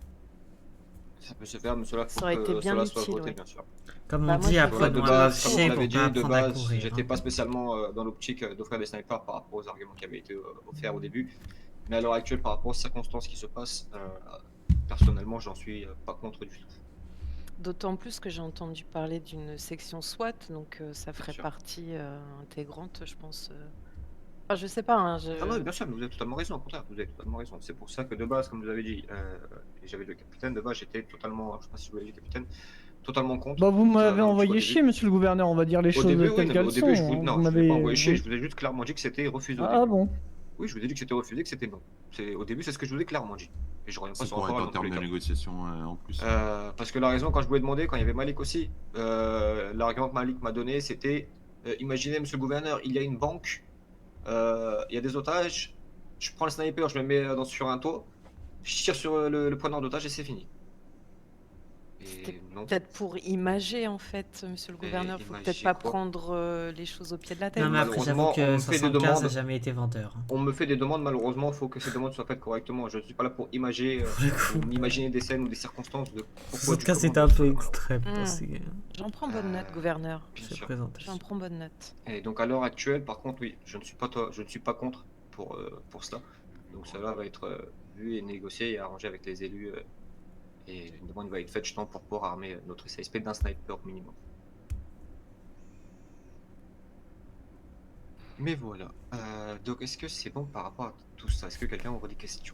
Ça peut se faire, mais cela, faut Ça aurait que été bien cela soit utile, voté, ouais. bien sûr. Comme Bah, on moi, dit, je- après Voilà, on de doit base, comme marcher je pour l'avais pas dit, de apprendre à base, courir. j'étais Hein. pas spécialement dans l'optique d'offrir des snipers par rapport aux arguments qui avaient été offerts au début. Mais à l'heure actuelle, par rapport aux circonstances qui se passent, personnellement, j'en suis pas contre du tout. D'autant plus que j'ai entendu parler d'une section SWAT, donc ça ferait sûr. partie intégrante, je pense. Enfin, je sais pas, hein, Ah non, bien sûr, mais vous avez totalement raison, au contraire, vous avez totalement raison. C'est pour ça que de base, comme vous avez dit, et j'avais le capitaine, de base, j'étais totalement, je sais pas si je vous l'avez dit, capitaine, totalement contre. Bah vous m'avez dans le envoyé choix chier, début. monsieur le gouverneur, on va dire les Au choses début, oui, telles non, mais qu'elles au début, je sont. vous, Hein. non, Vous je vous ai pas envoyé chier, vous- je vous ai juste clairement dit que c'était refusé au Ah début. bon? Oui, je vous ai dit que c'était refusé, que c'était non. Au début, c'est ce que je vous ai clairement dit. Et je reviens pas C'est sur pour la être parole en dans tous termes les de cas. négociation en plus. Parce que la raison, quand je vous ai demandé, quand il y avait Malik aussi, l'argument que Malik m'a donné, c'était imaginez, monsieur le gouverneur, il y a une banque, il y a des otages, je prends le sniper, je me mets sur un toit, je tire sur le preneur d'otage et c'est fini. C'était Et non. peut-être pour imager, en fait, monsieur le Et gouverneur. Faut peut-être imager pas quoi? prendre les choses au pied de la tête. Non, mais après, j'avoue Malheureusement, que on me fait des 75 demandes. n'a jamais été vendeur. Hein. On me fait des demandes, malheureusement, il faut que ces demandes soient faites correctement. Je ne suis pas là pour imager, ou imaginer des scènes ou des circonstances de pourquoi du 75 comment c'était un de peu cela, extrême. Hmm. C'est J'en prends bonne note, gouverneur. bien c'est sûr. présenté. J'en prends bonne note. Et donc à l'heure actuelle, par contre, oui, je ne suis pas contre pour cela. Donc cela va être vu et négocié et arrangé avec les élus. Et une demande va être faite justement pour pouvoir armer notre SASP d'un sniper minimum. Mais voilà. Donc est-ce que c'est bon par rapport à tout ça? Est-ce que quelqu'un aura des questions?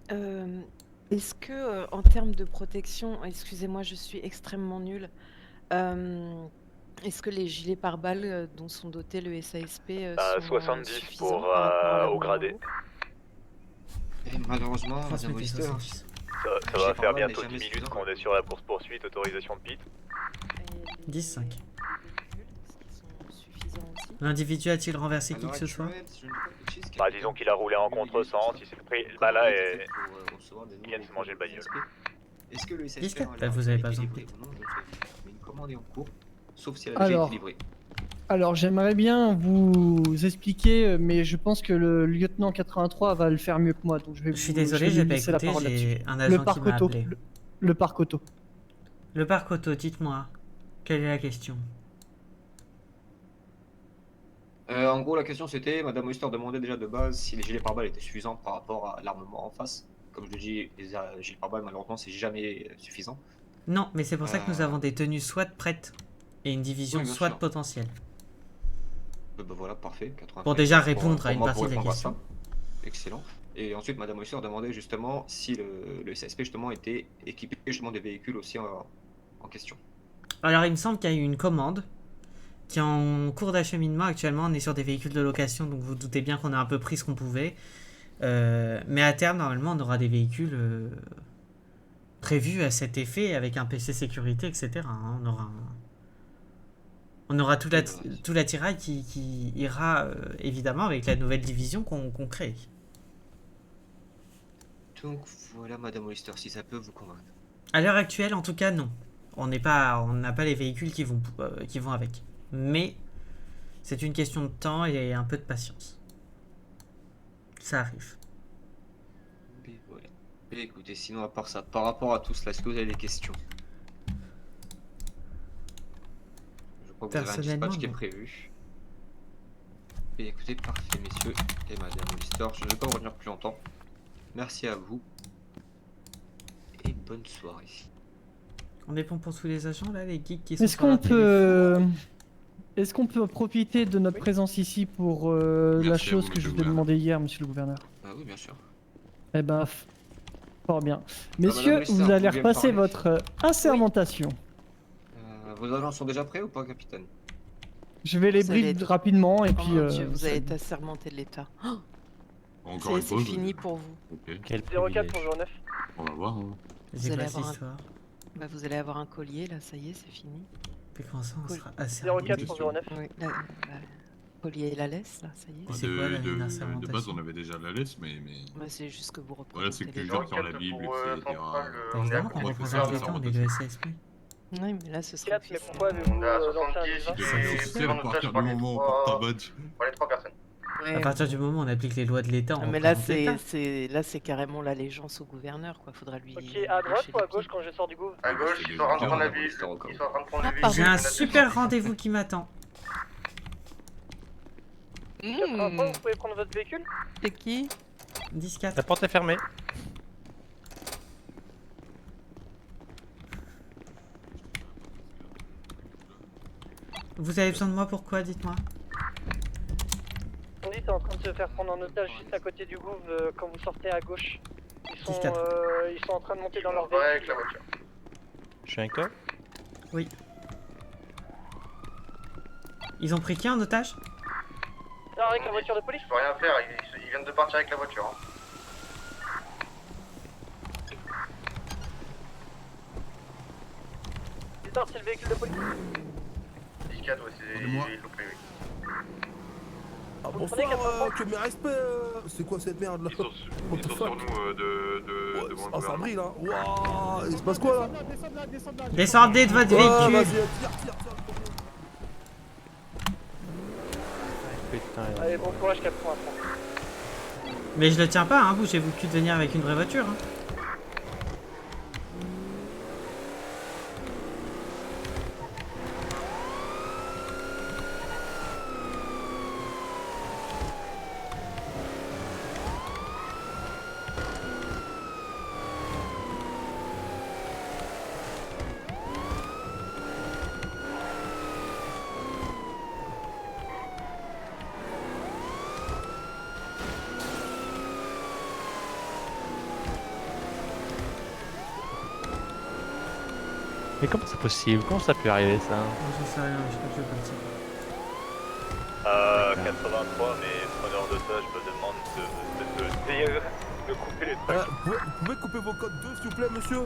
Est-ce que, en termes de protection, excusez-moi, je suis extrêmement nulle. Est-ce que les gilets pare-balles dont sont dotés le SASP sont 70 suffisants pour, par rapport à au l'armement gradé. lourd? Et malheureusement, Madame Transmettez Hollister, 70. Ça va faire bientôt 10 minutes qu'on est sur la course-poursuite, autorisation de pit. Et 10-5. les véhicules, est-ce qu'ils sont suffisants aussi? L'individu a-t-il renversé à qui l'heure que ce soit? actuelle, si je ne dis pas de bêtises, Bah disons qu'il a roulé en contresens, il s'est pris... Bah là, il vient de se manger le bagnole. Est-ce que le SASP Disquette, a bah, vous avez pas été besoin de livré ou non? Je ne sais pas. Mais une commande est en cours, sauf si elle a déjà Alors, été livrée. alors j'aimerais bien vous expliquer, mais je pense que le lieutenant 83 va le faire mieux que moi, donc je vais Je suis vous- désolé, vais j'ai lui pas laisser la écouté, parole j'ai là-dessus. un Le agent qui parc m'a auto. appelé. Le parc auto. Le parc auto, dites-moi, quelle est la question? En gros, la question c'était, Madame Oyster demandait déjà de base si les gilets pare-balles étaient suffisants par rapport à l'armement en face. Comme je le dis, les gilets pare-balles, malheureusement, c'est jamais suffisant. Non, mais c'est pour ça que nous avons des tenues SWAT prêtes et une division Oui, bien SWAT sûr. potentielle. Bah voilà, parfait. 80. Pour déjà Pour répondre à une moi, partie pour de la répondre à question. ça. Excellent. Et ensuite, Madame Oyster demandait justement si le SASP justement était équipé justement des véhicules aussi en question. Alors, il me semble qu'il y a eu une commande qui est en cours d'acheminement actuellement. On est sur des véhicules de location, donc vous doutez bien qu'on a un peu pris ce qu'on pouvait. Mais à terme, normalement, on aura des véhicules prévus à cet effet avec un PC sécurité, etc. hein. On aura tout l'attirail qui ira évidemment avec la nouvelle division qu'on crée. Donc voilà, Madame Oyster, si ça peut vous convaincre. À l'heure actuelle, en tout cas, non. On n'a pas les véhicules qui vont avec. Mais c'est une question de temps et un peu de patience. Ça arrive. Mais voilà. Et écoutez, sinon à part ça, par rapport à tout cela, est-ce que vous avez des questions? Je crois que vous avez un dispatch qui est prévu. Et écoutez, parfait, messieurs et Madame Oyster, je ne vais pas vous retenir plus longtemps. Merci à vous. Et bonne soirée. On est bon pour tous les agents là, les geeks qui sont Est-ce qu'on peut profiter de notre présence ici pour la chose que je vous ai demandé hier, monsieur le gouverneur? Oui, bien sûr. Eh ben, fort bien. Messieurs, vous allez repasser votre assermentation. Vos agents sont déjà prêts ou pas, capitaine? Je vais les brief rapidement et Oh puis... mon Dieu, vous allez être assermenté de l'État. Encore une C'est fois. fini pour vous. Ok. 04 pour 09. On va voir. Hein. Vous allez, vous allez avoir un collier, là, ça y est, c'est fini. Puis comment ça, on sera 04 pour 09. Oui, collier et la laisse, là, ça y est. C'est quoi, De base, on avait déjà la laisse, mais... Bah, c'est juste que vous représentez. Voilà, c'est que les gens qui ont la Bible, etc. Évidemment qu'on représente l'État, on est le SASP. Oui, mais là, ce sera plus simple. À partir du moment où on porte un badge. Pour les 3 personnes. Ouais. À partir du moment où on applique les lois de l'État, on mais là, représente l'État. c'est carrément l'allégeance au gouverneur, quoi. Faudra lui. Ok, à droite ou à gauche quand je sors du gouv? À gauche, ils sont en train de prendre la ville. Ils sont en train de prendre le véhicule. J'ai un super rendez-vous qui m'attend. 83, vous pouvez prendre votre véhicule? C'est qui? 10-4. La porte est fermée. Vous avez besoin de moi pourquoi, dites-moi? On dit, t'es en train de se faire prendre en otage juste à côté du gouv quand vous sortez à gauche. Ils sont en train de monter dans leur véhicule. avec la voiture. Je suis avec toi? Oui. Ils ont pris qui en otage? Non, avec la voiture de police? Je peux rien faire, ils viennent de partir avec la voiture. Hein. C'est le véhicule de police. 10-4, ouais, c'est loupé, oui. Ah bonsoir, que mes respects, c'est quoi cette merde là? Ils sont sur nous de Ah ça brille là, waouh, il se passe quoi là? Descendez de votre véhicule. Vas-y, tire. Allez, bon courage 83. Mais je le tiens pas, hein, bougez-vous le cul de venir avec une vraie voiture. Hein. Mais comment c'est possible? Comment ça peut arriver ça? Je sais rien, je crois que je vais partir. 83, mais preneur d'otage me demande de couper les trucs. Vous pouvez couper vos codes 2 s'il vous plaît monsieur?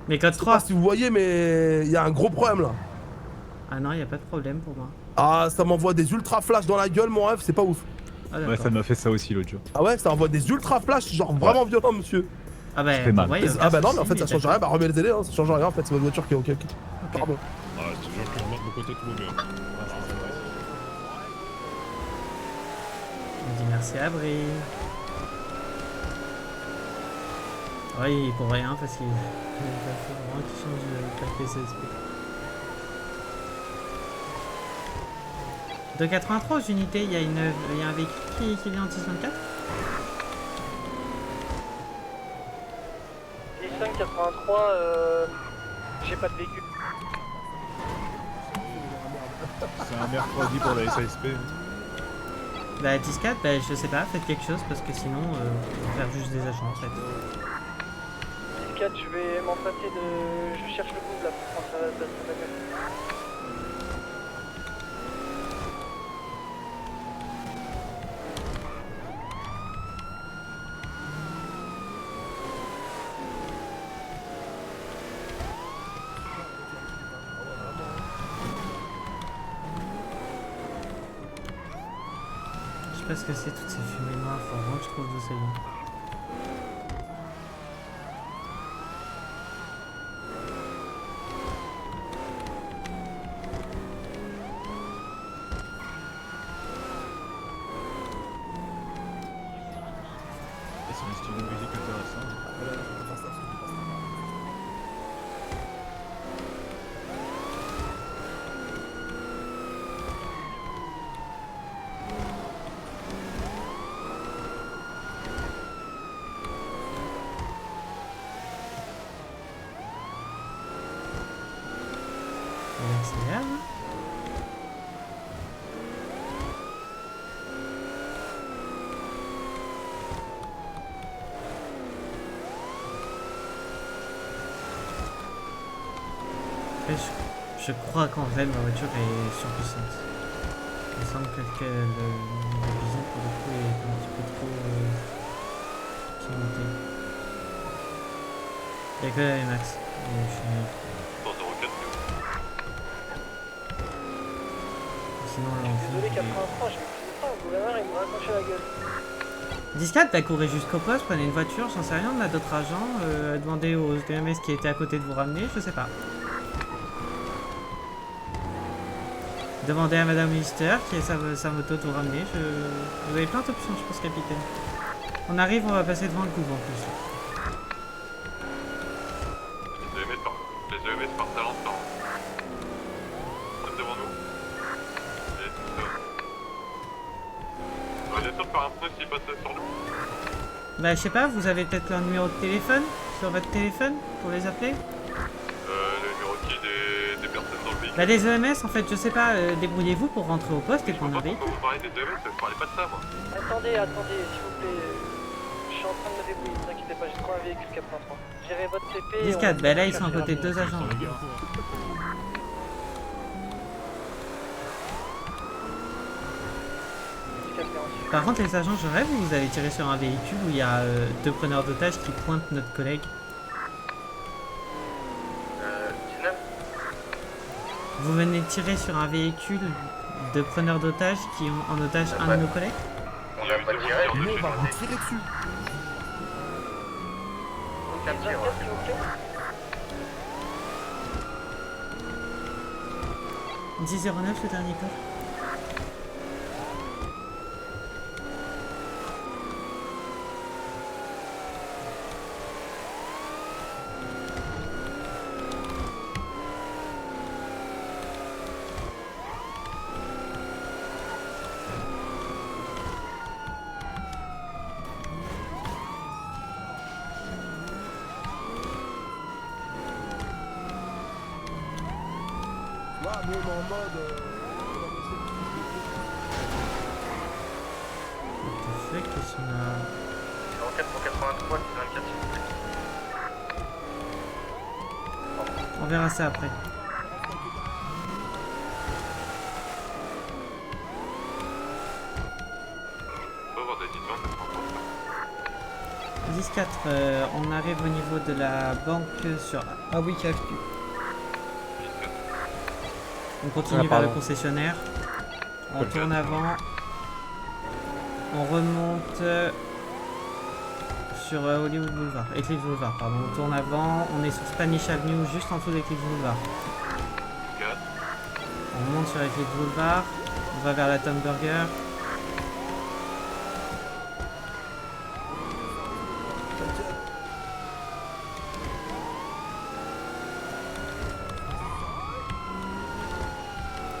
Mais code Je sais 3. pas si vous voyez mais il y a un gros problème là. Ah non, y a pas de problème pour moi. Ah ça m'envoie des ultra flash dans la gueule mon rêve, c'est pas ouf. Ah, Ouais, ça m'a fait ça aussi l'autre jour. Ah ouais, ça envoie des ultra flash genre vraiment violents monsieur. Ah bah, fait mal. ouais, Ah bah non mais en fait ça change rien, bah remets les télé, hein, ça change rien en fait, c'est votre voiture qui est ok. Pardon. Ah, c'est toujours que de mon côté tout va bien. On dit merci à Avril. Oui, pour rien parce qu'il faut vraiment qu'il change de paquet CSP. De 83 aux unités, il y a un véhicule qui vient en 1024. 10-5-83, j'ai pas de véhicule. C'est un mercredi pour la SASP. Bah 10-4, bah je sais pas, faites quelque chose parce que sinon on va faire juste des agents en fait. 10-4, je vais m'emprunter de... Je cherche le gouv là pour prendre sa bagnole. Je sais pas ce que c'est toutes ces fumées noires, faut vraiment que je trouve d'où ça vient. Et c'est un style de musique intéressant. On accélère. Après, je crois qu'en vrai ma voiture est surpuissante. Il me semble que le bison pour le coup est un petit peu trop pimenté. Il y a que la Max. Et je suis nul. Sinon là on Désolé fait. 83, j'ai plus de temps, le gouverneur il me raccroche la gueule. 10-4, bah courez jusqu'au poste, prenez une voiture, j'en sais rien, on a d'autres agents, demandez aux DMS qui étaient à côté de vous ramener, je sais pas. Demandez à Madame Mister qui est sa moto de vous ramener, vous avez plein d'options je pense capitaine. On arrive, on va passer devant le couple en plus. Les EMS partent à l'instant. Comme devant nous. Et tout ça. On va bien sûr de faire un pneu s'ils passent sur nous. Bah je sais pas, vous avez peut-être leur numéro de téléphone sur votre téléphone pour les appeler? Le numéro qui est des personnes dans le véhicule. Bah les EMS en fait, je sais pas, débrouillez-vous pour rentrer au poste et prendre un véhicule. Vous parlez des EMS, je parlais pas de ça moi. Attendez, s'il vous plaît. Je suis en train de me débrouiller, ne vous inquiétez pas, j'ai trouvé un véhicule 83. Gérez votre TP. 10-4, bah là ils sont à côté de deux agents. Par contre les agents, je rêve ou vous avez tiré sur un véhicule où il y a deux preneurs d'otages qui pointent notre collègue? 19. Vous venez de tirer sur un véhicule de preneurs d'otages qui ont en otage un de nos collègues? On n'a pas tiré. Nous, on va vous tirer dessus. Aucun tir. S'il vous plaît. 10-09 le dernier corps. Là, nous, on est en mode. What the fuck, qu'est-ce qu'on a? 04 24, s'il vous plaît. On verra ça après. On va avoir des différences de 10-4, on arrive au niveau de la banque sur Hawick Avenue. On continue vers le concessionnaire. On tourne avant. On remonte sur Hollywood Boulevard. Eclipse Boulevard, pardon. On tourne avant. On est sur Spanish Avenue, juste en dessous d'Eclipse Boulevard. On monte sur Eclipse Boulevard. On va vers la Tom Burger.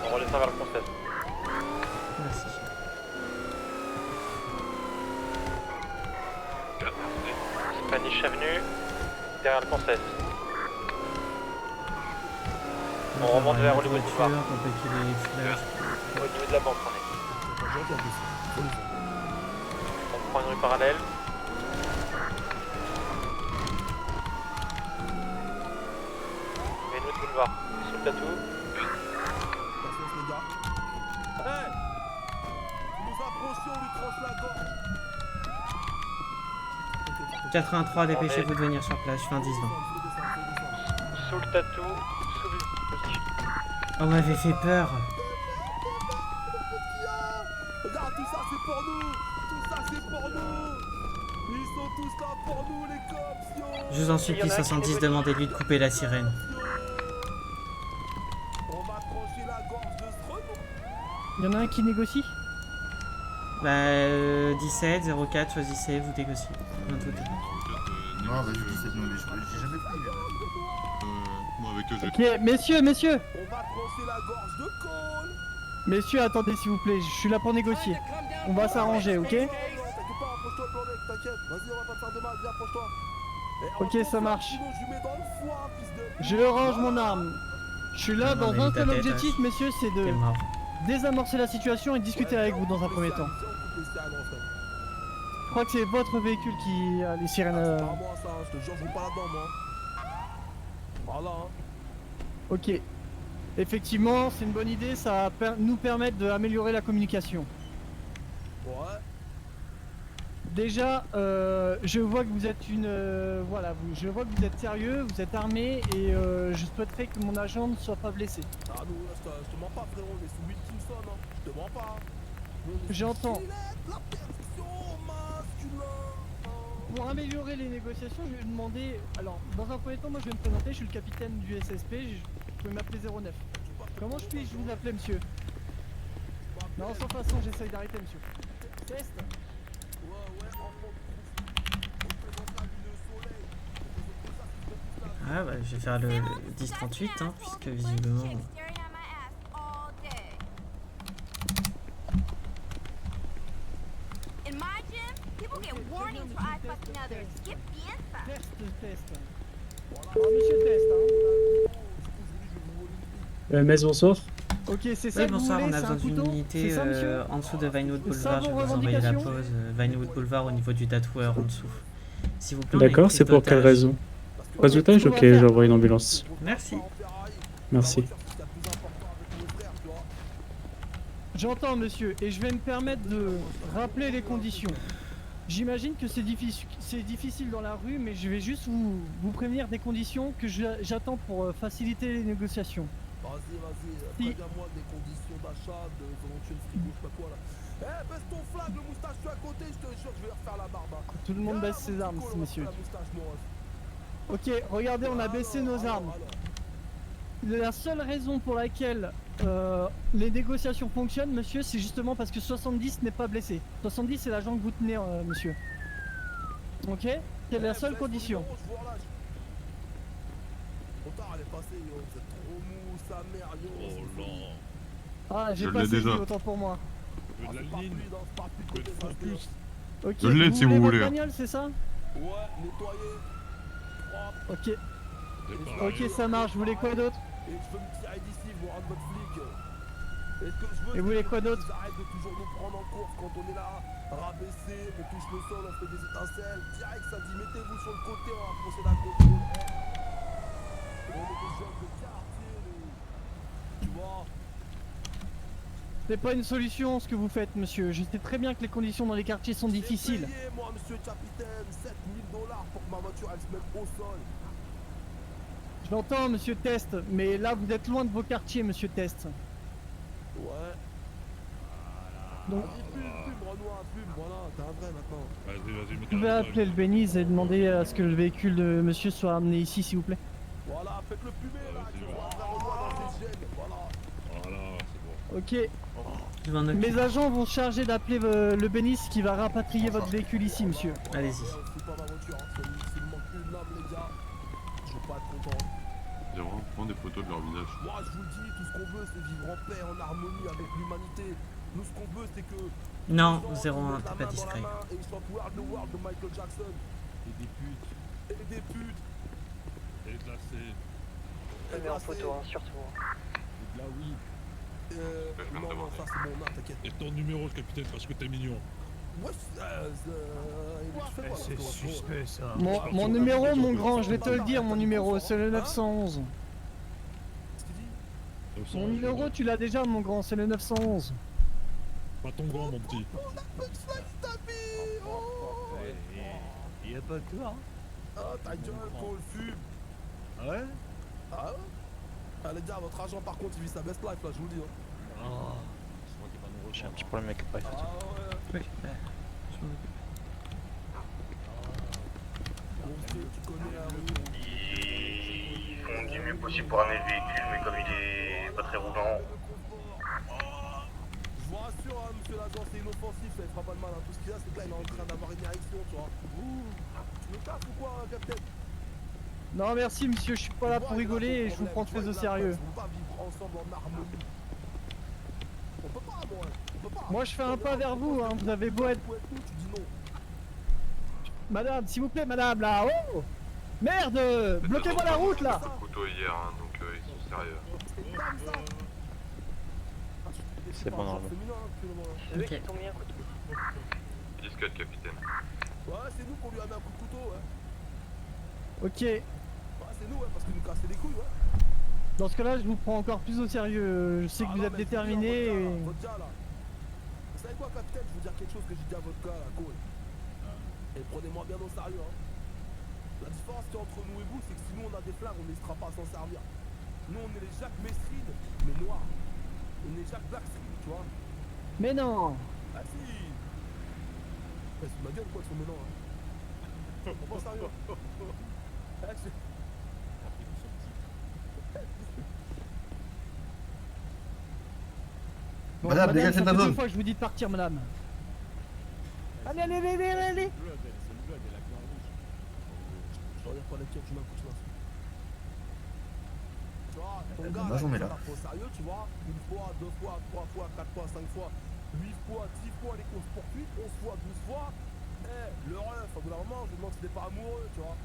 On redescend vers le conseil. Merci. Spanish Avenue, derrière le conseil. On remonte vers Hollywood Boulevard. On peut qu'il ait les fleurs. Au niveau de la banque, on est. gentil en plus. Faut le faire. On prend une rue parallèle. Greenwood Boulevard, sur le plateau. Patience les gars. Hey! Vous nous approchez, on lui tranche la gorge. 83, dépêchez-vous de venir sur place, je fais un 10-20. Sous le tatou, sous le... On m'avait fait peur. Regarde, tout ça c'est pour nous. Tout ça c'est pour nous. Ils sont tous là pour nous les cops, yo. Je vous en supplie, 70, demandez-lui de couper la sirène. On va trancher la gorge de ce renom. Il y en a un qui négocie? Bah, 17, 04, choisissez, vous négociez. Un tout est. Non, vas-y, 17, non, mais j'ai jamais pris. Moi avec eux, j'ai. Ok, messieurs. On va trancher la gorge de Cole. Messieurs, attendez s'il vous plaît, je suis là pour négocier. On va s'arranger, ok? T'inquiète pas, approche-toi, plan mec, t'inquiète. Vas-y, on va pas te faire de mal, viens, approche-toi. Ok, ça marche. Sinon, je lui mets dans le foie, fils de. Je range mon arme. Je suis là Non, dans mais un ta seul tête, objectif, messieurs, c'est T'es de mort. désamorcer la situation et discuter avec vous dans un premier temps. Je crois que c'est votre véhicule qui a les sirènes. C'est pas moi ça, je te jure, je roule pas là-dedans, moi. Voilà, hein. Ok. Effectivement, c'est une bonne idée, ça va nous permettre d'améliorer la communication. Ouais. Déjà, je vois que vous êtes je vois que vous êtes sérieux, vous êtes armé et je souhaiterais que mon agent ne soit pas blessé. Ah, nous, là, je te mens pas, frérot, on est sous Wilkinson, hein. Je te mens pas. J'entends. La perdition masculin. Pour améliorer les négociations, je vais demander. Alors, dans un premier temps, moi je vais me présenter, je suis le capitaine du SSP, vous pouvez m'appeler 09. Comment puis-je vous appeler, monsieur? Non, sans façon, j'essaye d'arrêter, monsieur. Test. Ah bah, je vais faire le 10-38, hein, puisque visiblement. Test. Alors, monsieur Test, hein. Maison bonsoir. Ok, c'est ça Oui, que vous bonsoir, voulez, on a c'est besoin un d'une couteau? unité C'est ça, monsieur? en dessous de Vinewood Ça, Boulevard. Je vos vais vous envoyer la revendications? pause. Vinewood Boulevard au niveau du tatoueur en dessous. S'il vous plaît, on a une D'accord, prise c'est pour quelle d'otage. raison? Pas d'otage? Ok, j'envoie une ambulance. Merci. Merci. J'entends, monsieur, et je vais me permettre de rappeler les conditions. J'imagine que c'est difficile dans la rue, mais je vais juste vous prévenir des conditions que j'attends pour faciliter les négociations. Vas-y, préviens-moi des conditions d'achat, de volonté de frigo, je sais pas quoi là. Eh, baisse ton flag, le moustache, je suis à côté, je te jure, je vais leur faire la barbe. Hein. Tout le monde baisse ses armes, Frigo, messieurs. la moustache, mon ref. Ok, regardez, on a baissé nos armes. La seule raison pour laquelle les négociations fonctionnent, monsieur, c'est justement parce que 70 n'est pas blessé. 70, c'est l'agent que vous tenez, monsieur. Ok? C'est la seule condition. Retard, elle est passée, yo. Vous êtes trop mou, sa mère, yo. Oh non. Ah, j'ai Je pas l'ai saisi, déjà. autant pour moi. Je veux de la ligne. Focus. Ok, Je l'ai, vous si vous voulez voulez. votre bagnole, c'est ça? Ouais, nettoyer. Propre. Ok. Ok, ça marche. Vous voulez quoi d'autre? Et je veux me tirer d'ici, vous rendre votre flic. Et ce que je veux, Et vous voulez quoi d'autre? Arrête de toujours nous prendre en course quand on est là, rabaissé, on touche le sol, on fait des étincelles. Direct, ça dit mettez-vous sur le côté, on va procéder à contrôle. On est des jeunes de quartier, nous. Tu vois? C'est pas une solution ce que vous faites, monsieur. Je sais très bien que les conditions dans les quartiers sont difficiles. J'ai payé, moi, monsieur le capitaine, 7000 $ pour que ma voiture elle se mette au sol. Je l'entends, monsieur Test, mais là vous êtes loin de vos quartiers, monsieur Test. Ouais. Donc, Fume, Renoir, fume, voilà, t'es un vrai maintenant. Vas-y, vous pouvez appeler le Beniz et demander à ce que le véhicule de monsieur soit amené ici, s'il vous plaît. Voilà, faites-le fumer là, tu vois, un vrai Renoir dans ses gènes, voilà. Voilà, c'est bon. Ok. Je m'en occupe. Mes agents vont se charger d'appeler le Beniz qui va rapatrier votre véhicule ici, monsieur. Allez-y. C'est pas ma voiture, hein. S'il me manque une lame, les gars, je vais pas être content. J'ai vraiment prendre des photos de leur visage. Moi, je vous le dis, tout ce qu'on veut, c'est vivre en paix, en harmonie avec l'humanité. Nous, ce qu'on veut, c'est que. Non, les gens, 01, ils t'es mettent pas la main dans la discret. main Et ils chantent World the World de Michael Jackson. Et des putes. Et des putes. Et glacé. Je mets en photo, hein, surtout. Et de la weed. Non, ça c'est bon, non, t'inquiète. Et ton numéro, capitaine, parce que t'es mignon. Ouais, C'est suspect ça. Mon numéro, mon grand, je vais te le dire, mon numéro, c'est le 911. Mon numéro, tu l'as déjà, mon grand, c'est le 911. Pas ton grand, mon petit. Y'a pas que toi, hein. Ah, ta gueule, qu'on le fume. Ah ouais? Ah ouais? Allez, dire, votre agent, par contre, il vit sa best life, là, je vous le dis. Hein. J'ai un petit problème avec le Ah ouais. Tu connais la rue. Ils font du mieux possible pour amener le véhicule, mais comme il est pas très roulant. Je vous rassure, hein, monsieur l'agent, c'est inoffensif, ça ne fera pas de mal. Hein. Tout ce qu'il y a, c'est que là, il est en train d'avoir une érection, tu vois. Tu me tapes ou quoi, capitaine? Non, merci, monsieur, je suis pas là pour rigoler et je vous prends très au sérieux. On va pas vivre ensemble en harmonie. On peut pas, moi. On peut pas. Moi, je fais un pas vers vous, hein, vous avez beau être... Tu dis non. Madame, s'il vous plaît, madame, là, oh! Merde! Bloquez-moi la route, là! Couteau hier, hein, donc ils sont sérieux. C'est bon, normalement. C'est eux qui t'ont mis un coup de couteau. Discute, capitaine. Ouais, c'est nous qu'on lui a mis un coup de couteau, ouais. Ok. Ouais, c'est nous, ouais, parce qu'il nous cassait les couilles, ouais. Dans ce cas-là, je vous prends encore plus au sérieux. Je sais que vous êtes déterminé et... Votre gars, là. Vous savez quoi, capitaine? Je vais vous dire quelque chose que j'ai dit à votre gars, là, cool. Et prenez-moi bien au sérieux, hein. La différence qu'il y a entre nous et vous, c'est que si nous on a des flingues, on n'hésitera pas à s'en servir. Nous, on est les Jacques Mesrine, mais noirs. On est Jacques Blackstreet, tu vois. Mais non! Ah si! Ouais, c'est ma gueule, quoi, son mélange, hein. On pense sérieux. Ah, Bon, Madame, dégagez de la ça fait zone. 2 fois que je vous dis de partir, madame. Allez, allez, allez, allez, allez! Je regarde pas laquelle, tu m'as un coup de main. Tu vois, ton gars, Bah, j'en ai là, là. il au sérieux, tu vois, 1 fois, 2 fois, 3 fois, 4 fois, 5 fois, 8 fois, 10 fois les courses poursuites, 11 fois, 12 fois. Eh, le ref, au bout d'un moment, je me demande si t'es pas amoureux, tu vois.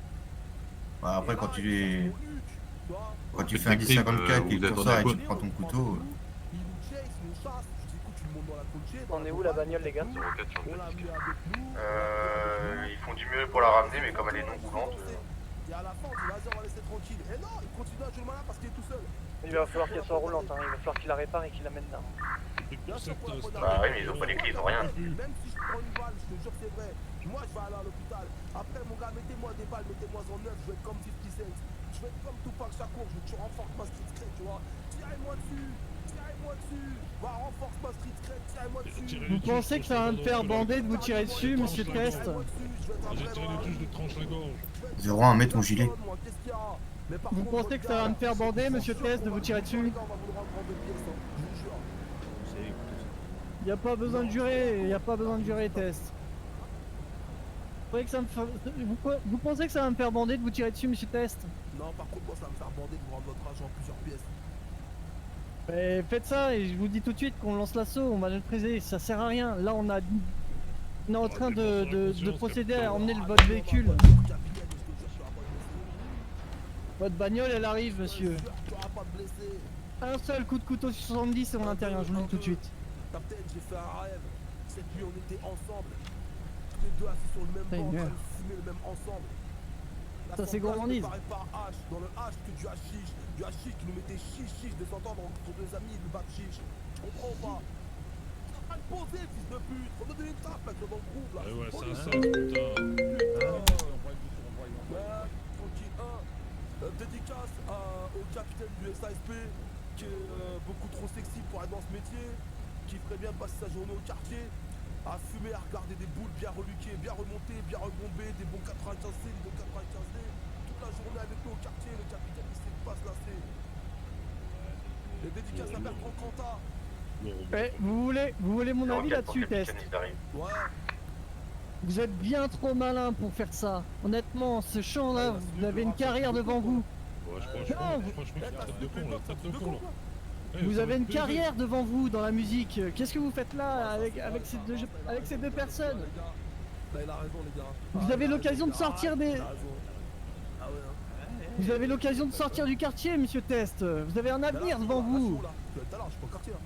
Bah, après, Et quand là, tu il es... sort son huc, tu vois. Quand tu fais un 10-54 et que tu ressors et que tu prends ton couteau... Il nous chase, il nous chasse. Je dis, écoute, tu le montes dans la colchée. On est où la bagnole, les gars? On l'a amené avec nous. Ils font du mieux pour la ramener, mais comme elle est non roulante. Et à la fin, on dit, vas-y, on va laisser tranquille. Et non, il continue à jouer le malin parce qu'il est tout seul. Il va falloir qu'elle soit roulante, hein. Il va falloir qu'il la répare et qu'il l'amène là. Bien sûr, pour la première Bah fois, oui, mais ils ont pas les clés, ils ont rien. Même si je prends une balle, je te jure que c'est vrai. Moi, je vais aller à l'hôpital. Après, mon gars, mettez-moi des balles, mettez-moi en 9. Je vais être comme 50 Cent. Je vais être comme Tupac Shakur. Je renforce ma street cred, tu vois. Tirez-moi dessus. Tirez-moi dessus. Va, renforce ma street cred. Tirez-moi dessus. Vous pensez que ça va me faire bander de vous tirer dessus, monsieur Test? J'ai tiré les touches de tranche la gorge. 01, mets ton gilet. Vous pensez que ça va me faire bander, monsieur Test, de vous tirer dessus? Y a pas besoin de jurer, y a pas besoin de jurer, Test. Vous croyez que ça me fait... Vous pensez que ça va me faire bander de vous tirer dessus, monsieur Test? Non, par contre, moi, ça va me faire bander de vous rendre votre argent en plusieurs pièces. Mais faites ça et je vous dis tout de suite qu'on lance l'assaut, on va neutraliser, ça sert à rien. Là on est en train de procéder à emmener votre véhicule. Votre bagnole elle arrive, monsieur. Un seul coup de couteau sur 70 et on intervient, je vous le dis tout de suite. Capitaine, j'ai fait un rêve. Cette nuit, on était ensemble. Tous les deux assis sur le même banc, en train de fumer le même ensemble. Ça c'est gourmandise. Par H, dans le H que du hashish qui nous mettait chiche de s'entendre entre deux amis et du bac chiche. Je comprends pas. T'es en train de poser, fils de pute. On a donné une tape là dans le groupe là. Ouais, c'est un ça, putain. Tranquille, dédicace au capitaine du SASP qui est beaucoup trop sexy pour être dans ce métier, qui ferait bien passer sa journée au quartier, à fumer, à regarder des boules bien reluquées, bien remontées, bien rebombées, des bons 95C, des bons 95D, toute la journée avec nous au quartier, le capitaine il sait pas se lasser. Les dédicaces à Bertrand Cantat. Eh, vous voulez mon avis là-dessus, Test? Ouais. Vous êtes bien trop malin pour faire ça. Honnêtement, ce champ là, vous avez une carrière devant vous. Ouais, franchement, c'est une tête de con là, tête de con là. Vous avez une carrière devant vous dans la musique. Qu'est-ce que vous faites là avec ces deux personnes? Là, il a raison, les gars. Vous avez l'occasion de sortir des... Vous avez l'occasion de sortir du quartier, monsieur Test. Vous avez un avenir devant vous. Tout à l'heure, je suis pas au quartier là.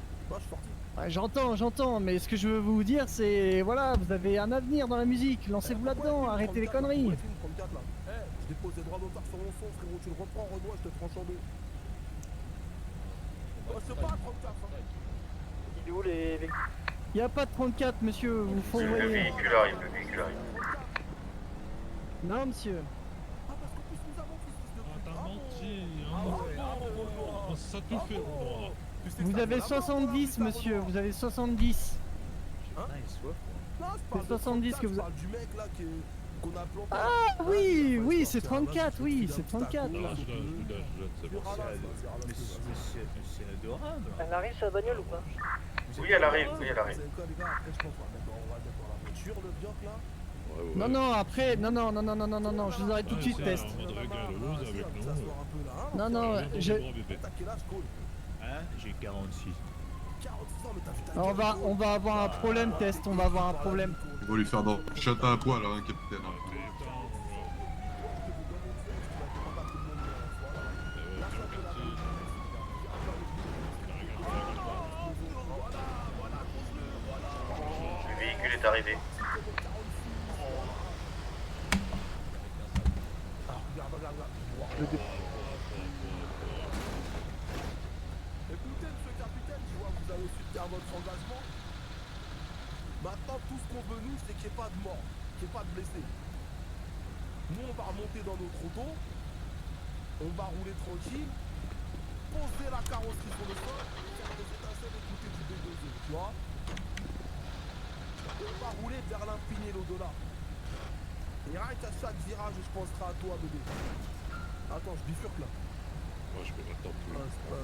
Ouais, j'entends, mais ce que je veux vous dire, c'est voilà, vous avez un avenir dans la musique, lancez-vous là-dedans, arrêtez les conneries. Je dépose des droits d'auteur sur mon son, frérot, tu le reprends, Renoir, je te tranche en deux. C'est pas 34, hein. Il est où les véhicules? Y a pas de 34, monsieur, vous faut Le envoyer. véhicule arrive, le véhicule arrive. Non, monsieur. Vous avez 70, monsieur, vous avez 70. Hein? Non, je C'est parle de 70 que vous je parle du mec là qu'on a planté. Ah oui, c'est 34, oui, c'est 34. Elle arrive sur la bagnole ou pas? Oui, elle arrive, oui, elle arrive. Non, après, non, je vous arrête tout de suite, test. Non, J'ai 46. on va avoir un problème, test, on va avoir un problème. On va lui faire dans châtain à poil, hein, capitaine. Le véhicule est arrivé. Écoutez, monsieur le capitaine, je vois que vous avez su faire votre engagement. Maintenant, tout ce qu'on veut, nous, c'est qu'il n'y ait pas de mort, qu'il n'y ait pas de blessés. Nous, on va remonter dans notre auto, on va rouler tranquille, poser la carrosserie sur le sol, faire des étincelles, écouter du B2E, tu vois. On va rouler vers l'infini et l'au-delà. Et rien qu'à chaque virage, je penserai à toi, bébé. Attends, je bifurque là. Moi, je peux pas t'en plus.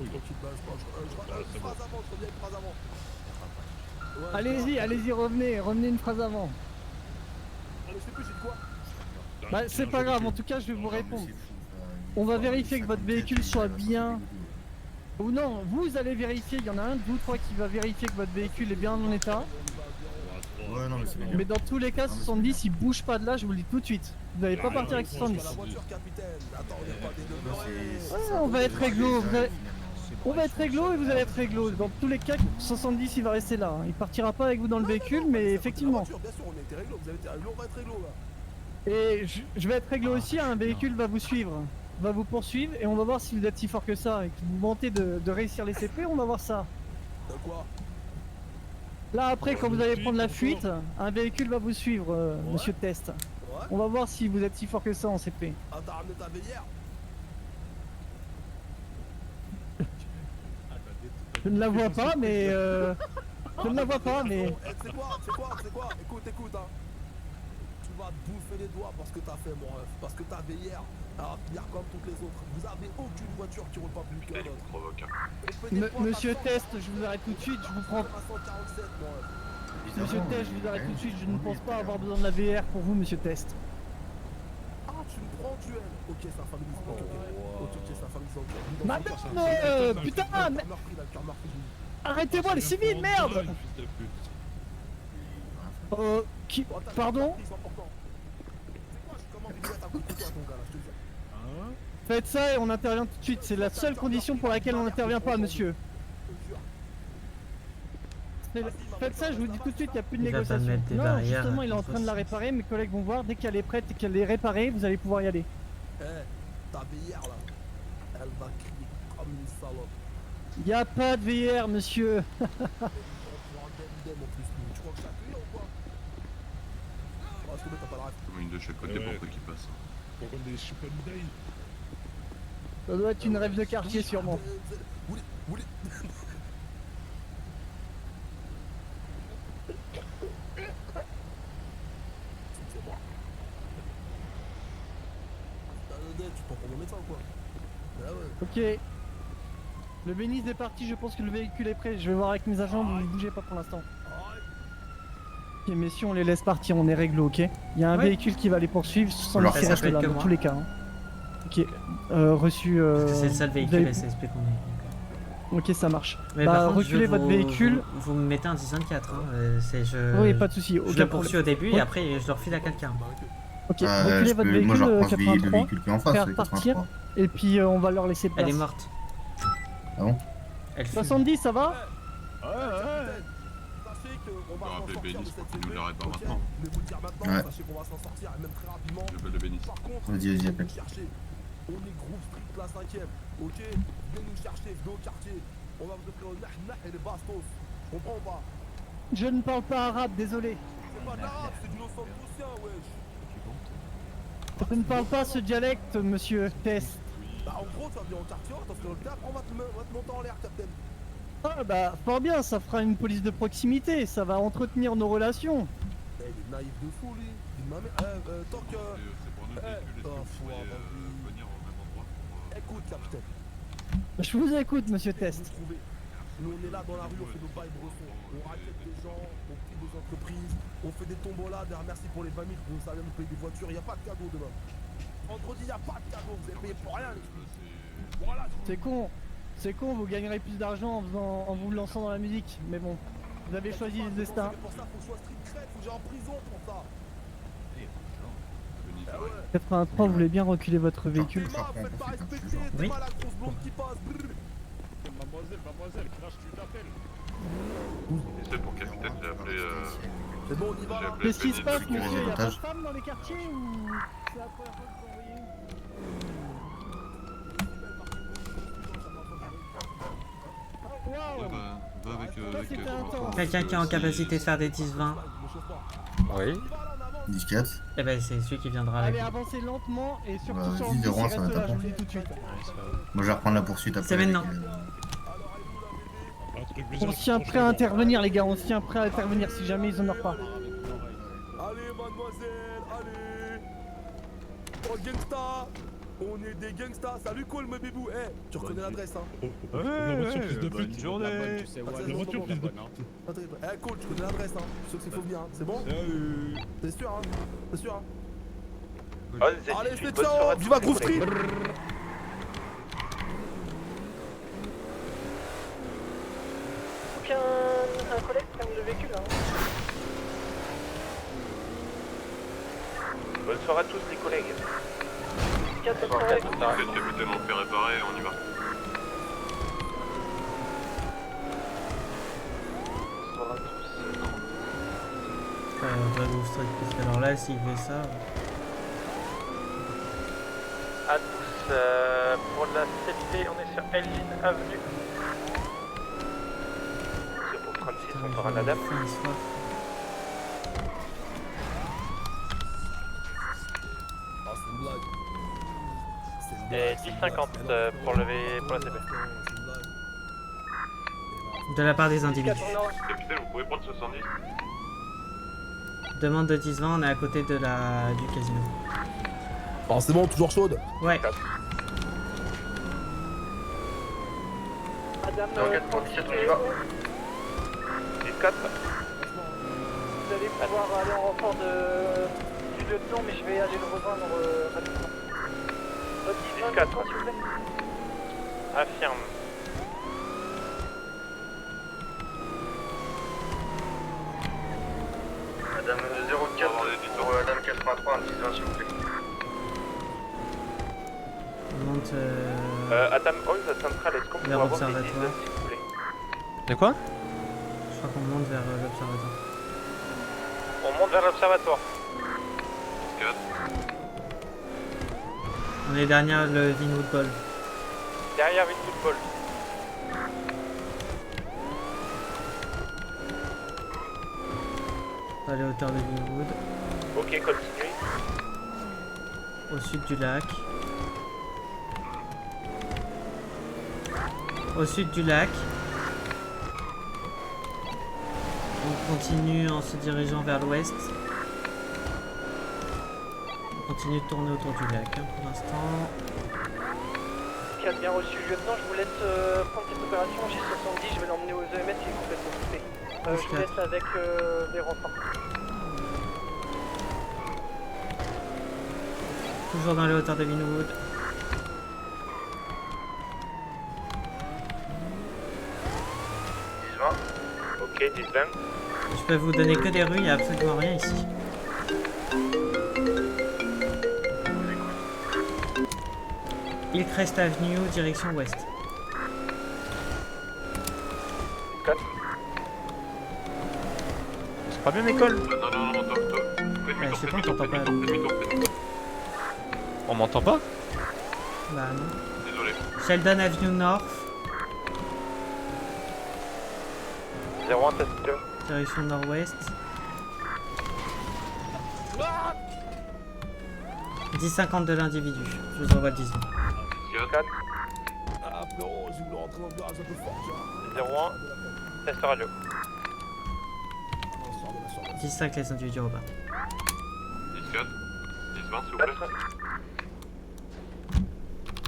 Une phrase avant, je reviens une phrase avant. Allez-y, revenez une phrase avant. Je sais plus, j'ai dit quoi? Bah, c'est pas grave, en tout cas, je vais vous répondre. On va vérifier que votre véhicule soit bien. Ou non, vous allez vérifier, il y en a un de vous trois qui va vérifier que votre véhicule est bien en état. Ouais, non, mais c'est bien. Mais dans tous les cas, 70, il bouge pas de là, je vous le dis tout de suite. Vous n'allez pas partir avec 70. On va être réglo, on va être réglo et vous allez être réglo. Dans tous les cas, 70 il va rester là. Il partira pas avec vous dans le véhicule, mais effectivement. Bien sûr, on a été réglo, vous avez été réglo, on va être réglo là. Et je vais être réglo aussi, un véhicule va vous suivre, va vous poursuivre et on va voir si vous êtes si fort que ça et que vous mentez de réussir les CP, on va voir ça. De quoi? Là après, quand vous allez prendre la fuite, un véhicule va vous suivre, monsieur Test. On va voir si vous êtes si fort que ça en CP. Ah, t'as ramené ta veillère? Je ne la vois pas, mais je ne la vois pas, mais. C'est quoi? Écoute, hein. Tu vas te bouffer les doigts parce que t'as fait, mon ref. Parce que ta veillère, elle va finir comme toutes les autres. Vous avez aucune voiture qui roule pas plus que l'autre. Monsieur Test, je vous arrête tout de suite, je vous prends. Monsieur Test, je vous arrête tout de suite, je ne pense pas avoir besoin de la VR pour vous, monsieur Test. Ah, tu me prends en duel. Ok, c'est un famille sport. Ok, c'est un famille sport. Madame, putain, mais... Arrêtez-moi les civils, merde. Qui... Pardon? Faites ça et on intervient tout de suite, c'est la seule condition pour laquelle on n'intervient pas, monsieur. Faites ça, je vous dis tout de suite, il n'y a plus de négociation. Non, justement, il est en train de la réparer, mes collègues vont voir, dès qu'elle est prête et qu'elle est réparée, vous allez pouvoir y aller. Eh, ta VR là, elle va crier comme une salope. Il n'y a pas de VR, monsieur. Tu crois que ça cuit ou quoi? T'as pas de rêve. Une de chaque côté pour ceux qui passent. Ça doit être une rêve de quartier, sûrement. Tu prends pour mon médecin ou quoi? Ah Ok. ouais. Le bénis est parti, je pense que le véhicule est prêt. Je vais voir avec mes agents, vous ne bougez pas pour l'instant. Ok, messieurs, on les laisse partir, on est réglo, ok? Il y a un véhicule qui va les poursuivre sans les reste là, dans tous les cas. Hein. Ok, reçu. C'est le seul véhicule SSP qu'on est. Ok, ça marche. Mais bah, par contre, reculez votre véhicule. Vous me mettez un 1024, hein. Oui, pas de soucis. Je le poursuis au début et après je le refile à quelqu'un. Ok, reculez votre véhicule, moi, je reprends le 83, véhicule qui est en face, faire partir, et puis on va leur laisser place. Elle est morte. Ah bon? 70, ça va? Ouais. On va appeler Bénis pour qu'il nous l'arrête pas maintenant. Ouais. Je peux le Bénis. Vas-y, appelle. On est groupe strict la 5ème, ok? Venez nous chercher, venez au quartier. On va vous offrir le nah et les bastos. Je comprends ou pas? Je ne parle pas arabe, désolé. C'est pas de l'arabe, c'est du Los-Santosien, wesh. Je ne parle pas ce dialecte, monsieur Test. Bah en gros, tu vas venir au quartier, on va t'offrir le cap, on va te monter en l'air, capitaine. Ah bah, fort bien, ça fera une police de proximité, ça va entretenir nos relations. Eh, il est naïf de fou, lui. Il m'a mis... tant que... C'est pour notre véhicule, est-ce que vous pourriez venir au même endroit pour... Écoute, capitaine. Je vous écoute, monsieur Test. Nous, on est là dans la rue, on fait nos bails bressons. On raquette des gens, on pille des entreprises, on fait des tombolades. Merci pour les 20 000, vous savez nous payer des voitures. Il n'y a pas de cadeau demain. Vendredi, il n'y a pas de cadeau, vous avez payé pour rien, les filles. Voilà, C'est con, vous gagnerez plus d'argent en vous lançant dans la musique. Mais bon, vous avez choisi le destin. pour ça, faut que je sois street cred, faut que j'aille en prison pour ça. 83, vous voulez bien reculer votre véhicule? Faites pas respecter, t'es Oui. pas la grosse blonde qui passe. Mademoiselle, crash, tu t'appelles. C'est pour capitaine, j'ai appelé. C'est bon, on y va là. Qu'est-ce qui se passe, Bénis, monsieur? Y'a pas de montage. femmes dans les quartiers ou c'est la première fois que vous en voyez une? Waouh! Va avec... c'était intense. Quelqu'un qui est en capacité de faire des 10-20. Oui. 10-4. Eh ben c'est celui qui viendra avec Allez, nous. avancez lentement et surtout Bah, sur vas-y, le de bus, Rouen, il ça reste va là, pas je vous le dis tout de suite. Moi, je vais reprendre la poursuite après. C'est maintenant. On se tient prêt à intervenir, les gars, on se tient prêt à intervenir si jamais ils en ont pas. Allez, mademoiselle, allez. Oh, gangsta. On est des gangsters. Salut, Cole, mes bébous. Eh, tu reconnais l'adresse, hein? La voiture, fils de pute. Bonne journée. La voiture, fils de pute. Eh, Cole, tu connais l'adresse, hein? Je sais que c'est faut venir, hein? C'est bon? T'es sûr, hein? T'es sûr, hein? Allez, c'est ciao. Viva Groove Street. Un collègue prenne le véhicule, hein. Bonne soirée à tous les collègues. 4 collègues. Le capitaine, on fait réparer, on y va. Bonsoir à tous. On va Groove Street, parce que alors là, s'il fait ça. À tous, pour la CLT, on est sur Elgin Avenue. C'est pour 36, on fera la dame. Ah, c'est une blague. Et 10,50 pour la CP. De la part des individus. Capitaine, vous pouvez prendre 70? Demande de 10-20, on est à côté de du casino. Oh, c'est bon, toujours chaude. Ouais. Madame, Pour 17, on y va. 10-4. vous allez pouvoir aller en renfort du lieutenant, mais je vais aller le rejoindre rapidement. 10-4, s'il vous plaît. Affirme. Madame 04 pour Madame 83, un 10-20 s'il vous plaît. On monte Adam 11 à Central, est-ce qu'on peut vers avoir des l'observatoire. 10 s'il vous plaît? De quoi? Je crois qu'on monte vers l'observatoire. On monte vers l'observatoire. 4. On est derrière le Vinwood Ball. Derrière Vite Football. À la hauteur de Vinwood. Ok, continue. Au sud du lac. Au sud du lac. On continue en se dirigeant vers l'ouest. On continue de tourner autour du lac pour l'instant. Qui a bien reçu le lieutenant, je vous laisse prendre cette opération. J'ai 70, je vais l'emmener aux EMS, il est complètement coupé. Je vous laisse avec les renforts. Toujours dans les hauteurs de Vinwood. Ok, 10-20. Je peux vous donner que des rues, il n'y a absolument rien ici. Hillcrest Avenue, direction ouest. 4. C'est pas bien l'école? Non, toi. Ouais, je sais pas, on t'entend pas. On m'entend pas? Bah non. Désolé. Sheldon Avenue North, 01 test 2. direction nord-ouest. 10-50 de l'individu. Je vous envoie le 10. 4. Ah, frérot, je voulais rentrer dans le garage un peu fort, tu vois. 01 test radio. 10-5 les individus au bas. 10-4. 10-20 s'il vous plaît.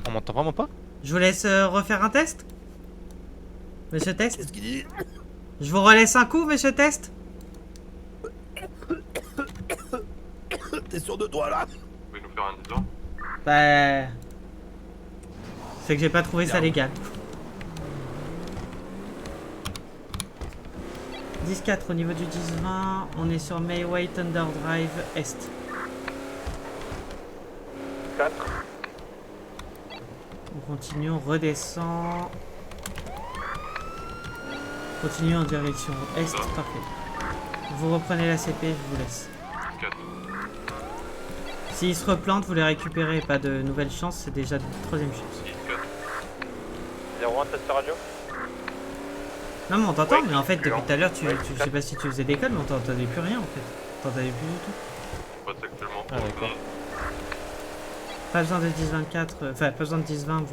On m'entend vraiment pas? Je vous laisse refaire un test? Monsieur Test? Qu'est-ce qu'il dit? Je vous relaisse un coup, monsieur Test? T'es sûr de toi là? Vous pouvez nous faire un 10 ans? Bah... C'est que j'ai pas trouvé ça légal. 10-4 au niveau du 10-20, on est sur Mayway Thunder Drive Est. 4. On continue, on redescend. Continue en direction Est, parfait. Vous reprenez la CP, je vous laisse. 4. S'ils se replantent, vous les récupérez, pas de nouvelle chance, c'est déjà une troisième chance. 01 test radio. Non mais on t'entend, Ouais, mais en fait depuis excellent. tout à l'heure, je Ouais, sais pas si tu faisais des calls, mais on t'entendait plus rien en fait. T'entendais plus du tout. On passe actuellement. Ah d'accord. Pas besoin de 10-24, enfin pas besoin de 10-20,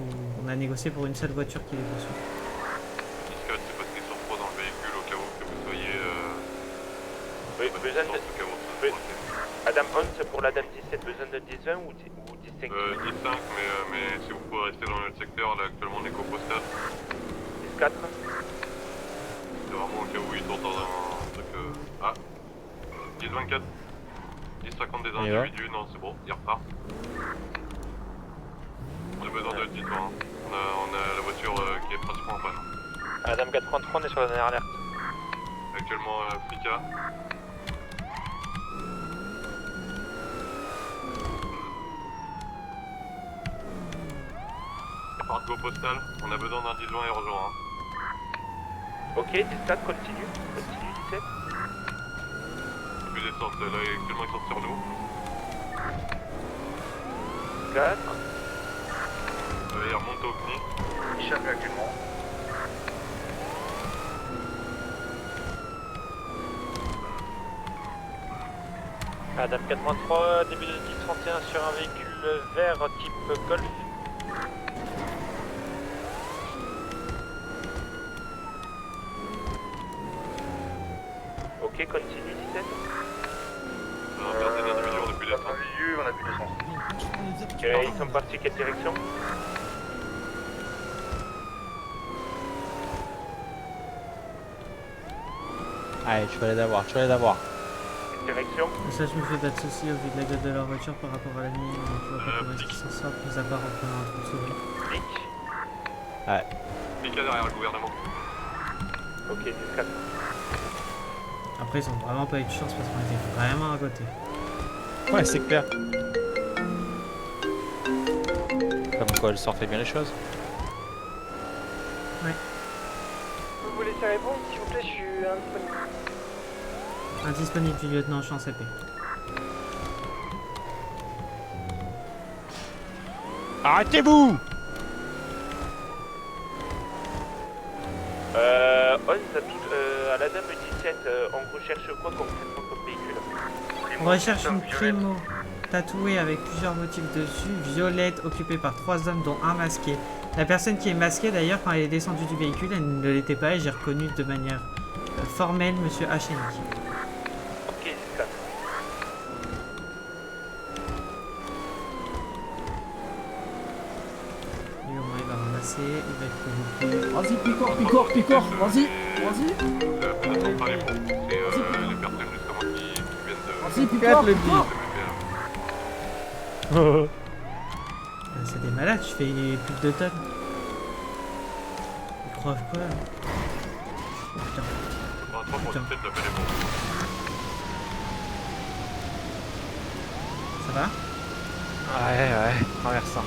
on a négocié pour une seule voiture qui les poursuit. 10-4, c'est parce qu'ils sont trop dans le véhicule au cas où que vous soyez. Oui, besoin de. Au cas où on se Oui. trompe. Adam 11 pour l'Adam 17, besoin de 10-20 ou 10-5? 10-5, mais si vous pouvez rester dans notre secteur, là actuellement on est qu'au postal. 10-4. C'est vraiment au cas où ils sont dans un truc. Ah 10-24. 10-50 des Et là individus, non c'est bon, ils repartent. On a besoin de 10 ans. On a la voiture qui est pratiquement en panne. Adam 83, on est sur la dernière alerte. Actuellement Frika. Parc postal, on a besoin d'un 10 et urgent. Ok, 10-4, continue. Continue, 17. Plus d'essence, là actuellement ils sont sur nous. 4. Ils remontent au CNI. Ils cherchent actuellement. Adam 83, début de 10-31 sur un véhicule vert type Golf. Ok, continue 17. On a perdu des individus, on a plus d'essence. Individus, on a plus d'essence. Ok, ils sont partis, quelle direction? Allez, tu vas les avoir, Quelle direction? Ça, je me fais pas de soucis au vu de la gueule de leur voiture par rapport à la mienne, donc je vois pas comment est-ce qu'ils s'en sortent, mis à part en prenant un trou de souris. Flic. Frika derrière le gouvernement. Ok, 10-4. Après, ils ont vraiment pas eu de chance parce qu'on était vraiment à côté. Ouais, c'est clair. Comme quoi, elle s'en fait bien les choses. Vous voulez laisser répondre, s'il vous plaît, je suis indisponible. Indisponible du lieutenant, je suis en CP. Arrêtez-vous! 11 à la dame 17, on recherche quoi concrètement comme véhicule? On recherche une primo tatouée avec plusieurs motifs dessus, violette, occupée par 3 hommes dont un masqué. La personne qui est masquée d'ailleurs, quand elle est descendue du véhicule, elle ne l'était pas et j'ai reconnu de manière formelle Monsieur Hacheni. Ok, 10-4. Lui au moins il va ramasser, il va être convoqué. Vas-y, picor, vas-y. La centrale est bon. C'est les personnes justement qui viennent de. Vas-y, picor. C'est des malades, je fais plus de 2 tonnes. Ils croient quoi là? Oh, putain. 23 pour 17, l'appel est bon. Ça va? Ouais, traversant.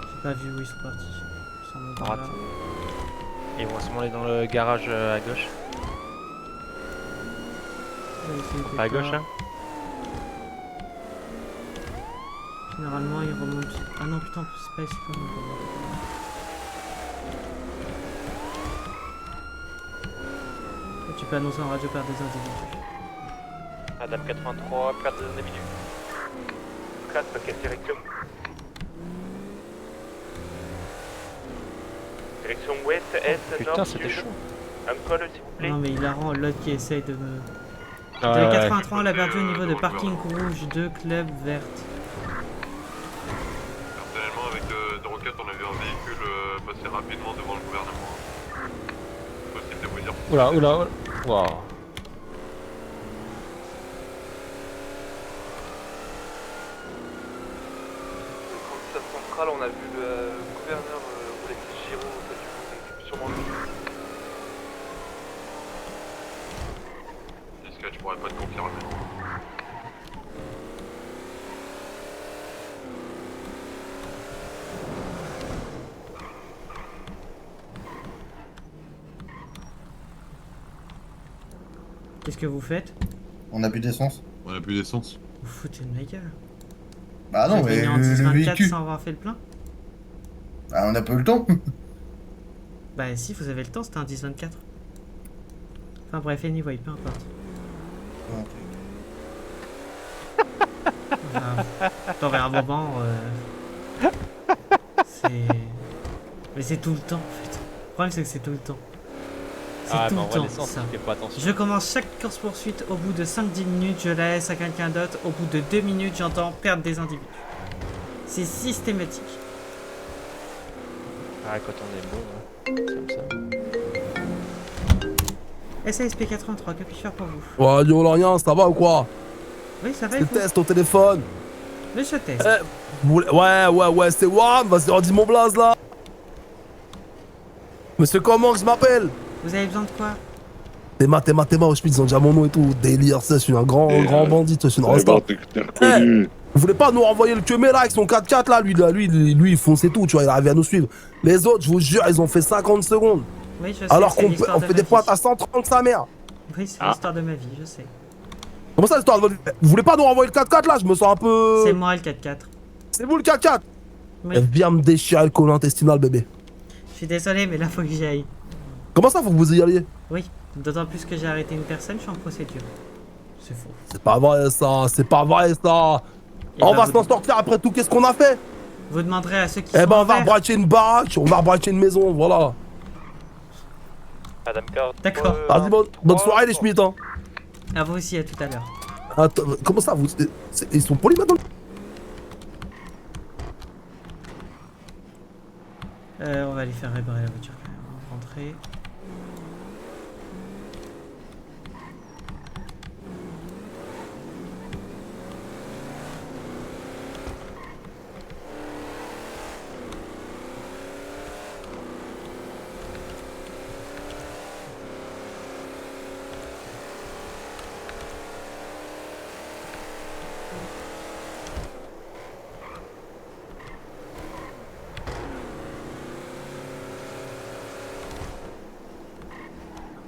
J'ai pas vu où ils sont partis. Ils sont montés Droite. là. Ils vont se aller dans le garage à gauche. Ouais, Pas à gauche, hein. Généralement, ils remontent. Ah non, putain, c'est pas ici qu'on remonte. Tu peux annoncer en radio perte des individus. Adam 83, perte des individus. 4, quelle direction? Direction ouest, est, Putain, nord, c'était sud. chaud. Un col, s'il vous plaît. Non, mais il la rend l'autre qui essaye de me. Ah, de ouais, 83, on l'a perdu au niveau de parking rouge, 2 clubs vertes. Personnellement, avec 04, on a vu un véhicule passer rapidement devant le gouvernement. Possible de vous dire. Oula, oula, oula. Waouh. Centrale, on a vu le gouverneur rouler avec Giro, c'est sûrement lui. Est-ce que je pourrais pas te confirmer? Qu'est-ce que vous faites? On a plus d'essence. On a plus d'essence. Vous foutez de ma gueule. Bah non, Vous mais avez mis en le 10-24 véhicule. sans avoir fait le plein? Bah on a pas eu le temps. Bah si, vous avez le temps, c'était un 10-24. Enfin bref, anyway, peu importe. T'aurais un moment... c'est... Mais c'est tout le temps en fait. Le problème c'est que c'est tout le temps. C'est Ah, tout mais le en vrai, temps l'essence, ça. tu fais pas attention. Je commence chaque course poursuite au bout de 5-10 minutes, je la laisse à quelqu'un d'autre. Au bout de 2 minutes, j'entends perdre des individus. C'est systématique. Ah, quand on est beau, hein. Comme ça. SASP 83, que puis-je faire pour vous? Ouais, yo, Lorient, ça va ou quoi? Oui, ça va C'est et le vous? test au téléphone. Monsieur test. Ouais, c'est WAM, vas-y, redis mon blaze là. Monsieur comment que je m'appelle? Vous avez besoin de quoi? Théma, je ils ont déjà mon nom et tout. Délire, ça, je suis un grand bandit, je suis une resta. Vous voulez pas nous renvoyer le queumé là avec son 4x4 là, lui il fonçait tout, tu vois, il arrivait à nous suivre. Les autres, je vous jure, ils ont fait 50 secondes. Oui, je sais. Alors c'est qu'on l'histoire de fait ma des vie. pointes à 130 sa mère. Oui, c'est l'histoire de ma vie, je sais. Comment ça l'histoire de votre vie? Vous voulez pas nous renvoyer le 4x4 là? Je me sens un peu. C'est moi le 4x4. C'est vous le 4x4? Oui. Elle vient me déchirer le côlon intestinal, bébé. Je suis désolé, mais là faut que j'y aille. Comment ça, faut que vous y alliez? Oui, d'autant plus que j'ai arrêté une personne, je suis en procédure. C'est faux. C'est pas vrai ça, c'est pas vrai ça. Et On bah, va vous- s'en sortir après tout, qu'est-ce qu'on a fait? Vous demanderez à ceux qui Eh sont ben, en on va vert. rebraquer une baraque, on va rebraquer une maison, voilà. Adam 43. D'accord. Vas-y, bonne soirée les Schmitt, hein. À vous aussi, à tout à l'heure. Attends, comment ça, ils sont polis maintenant? On va aller faire réparer la voiture quand même. Rentrer.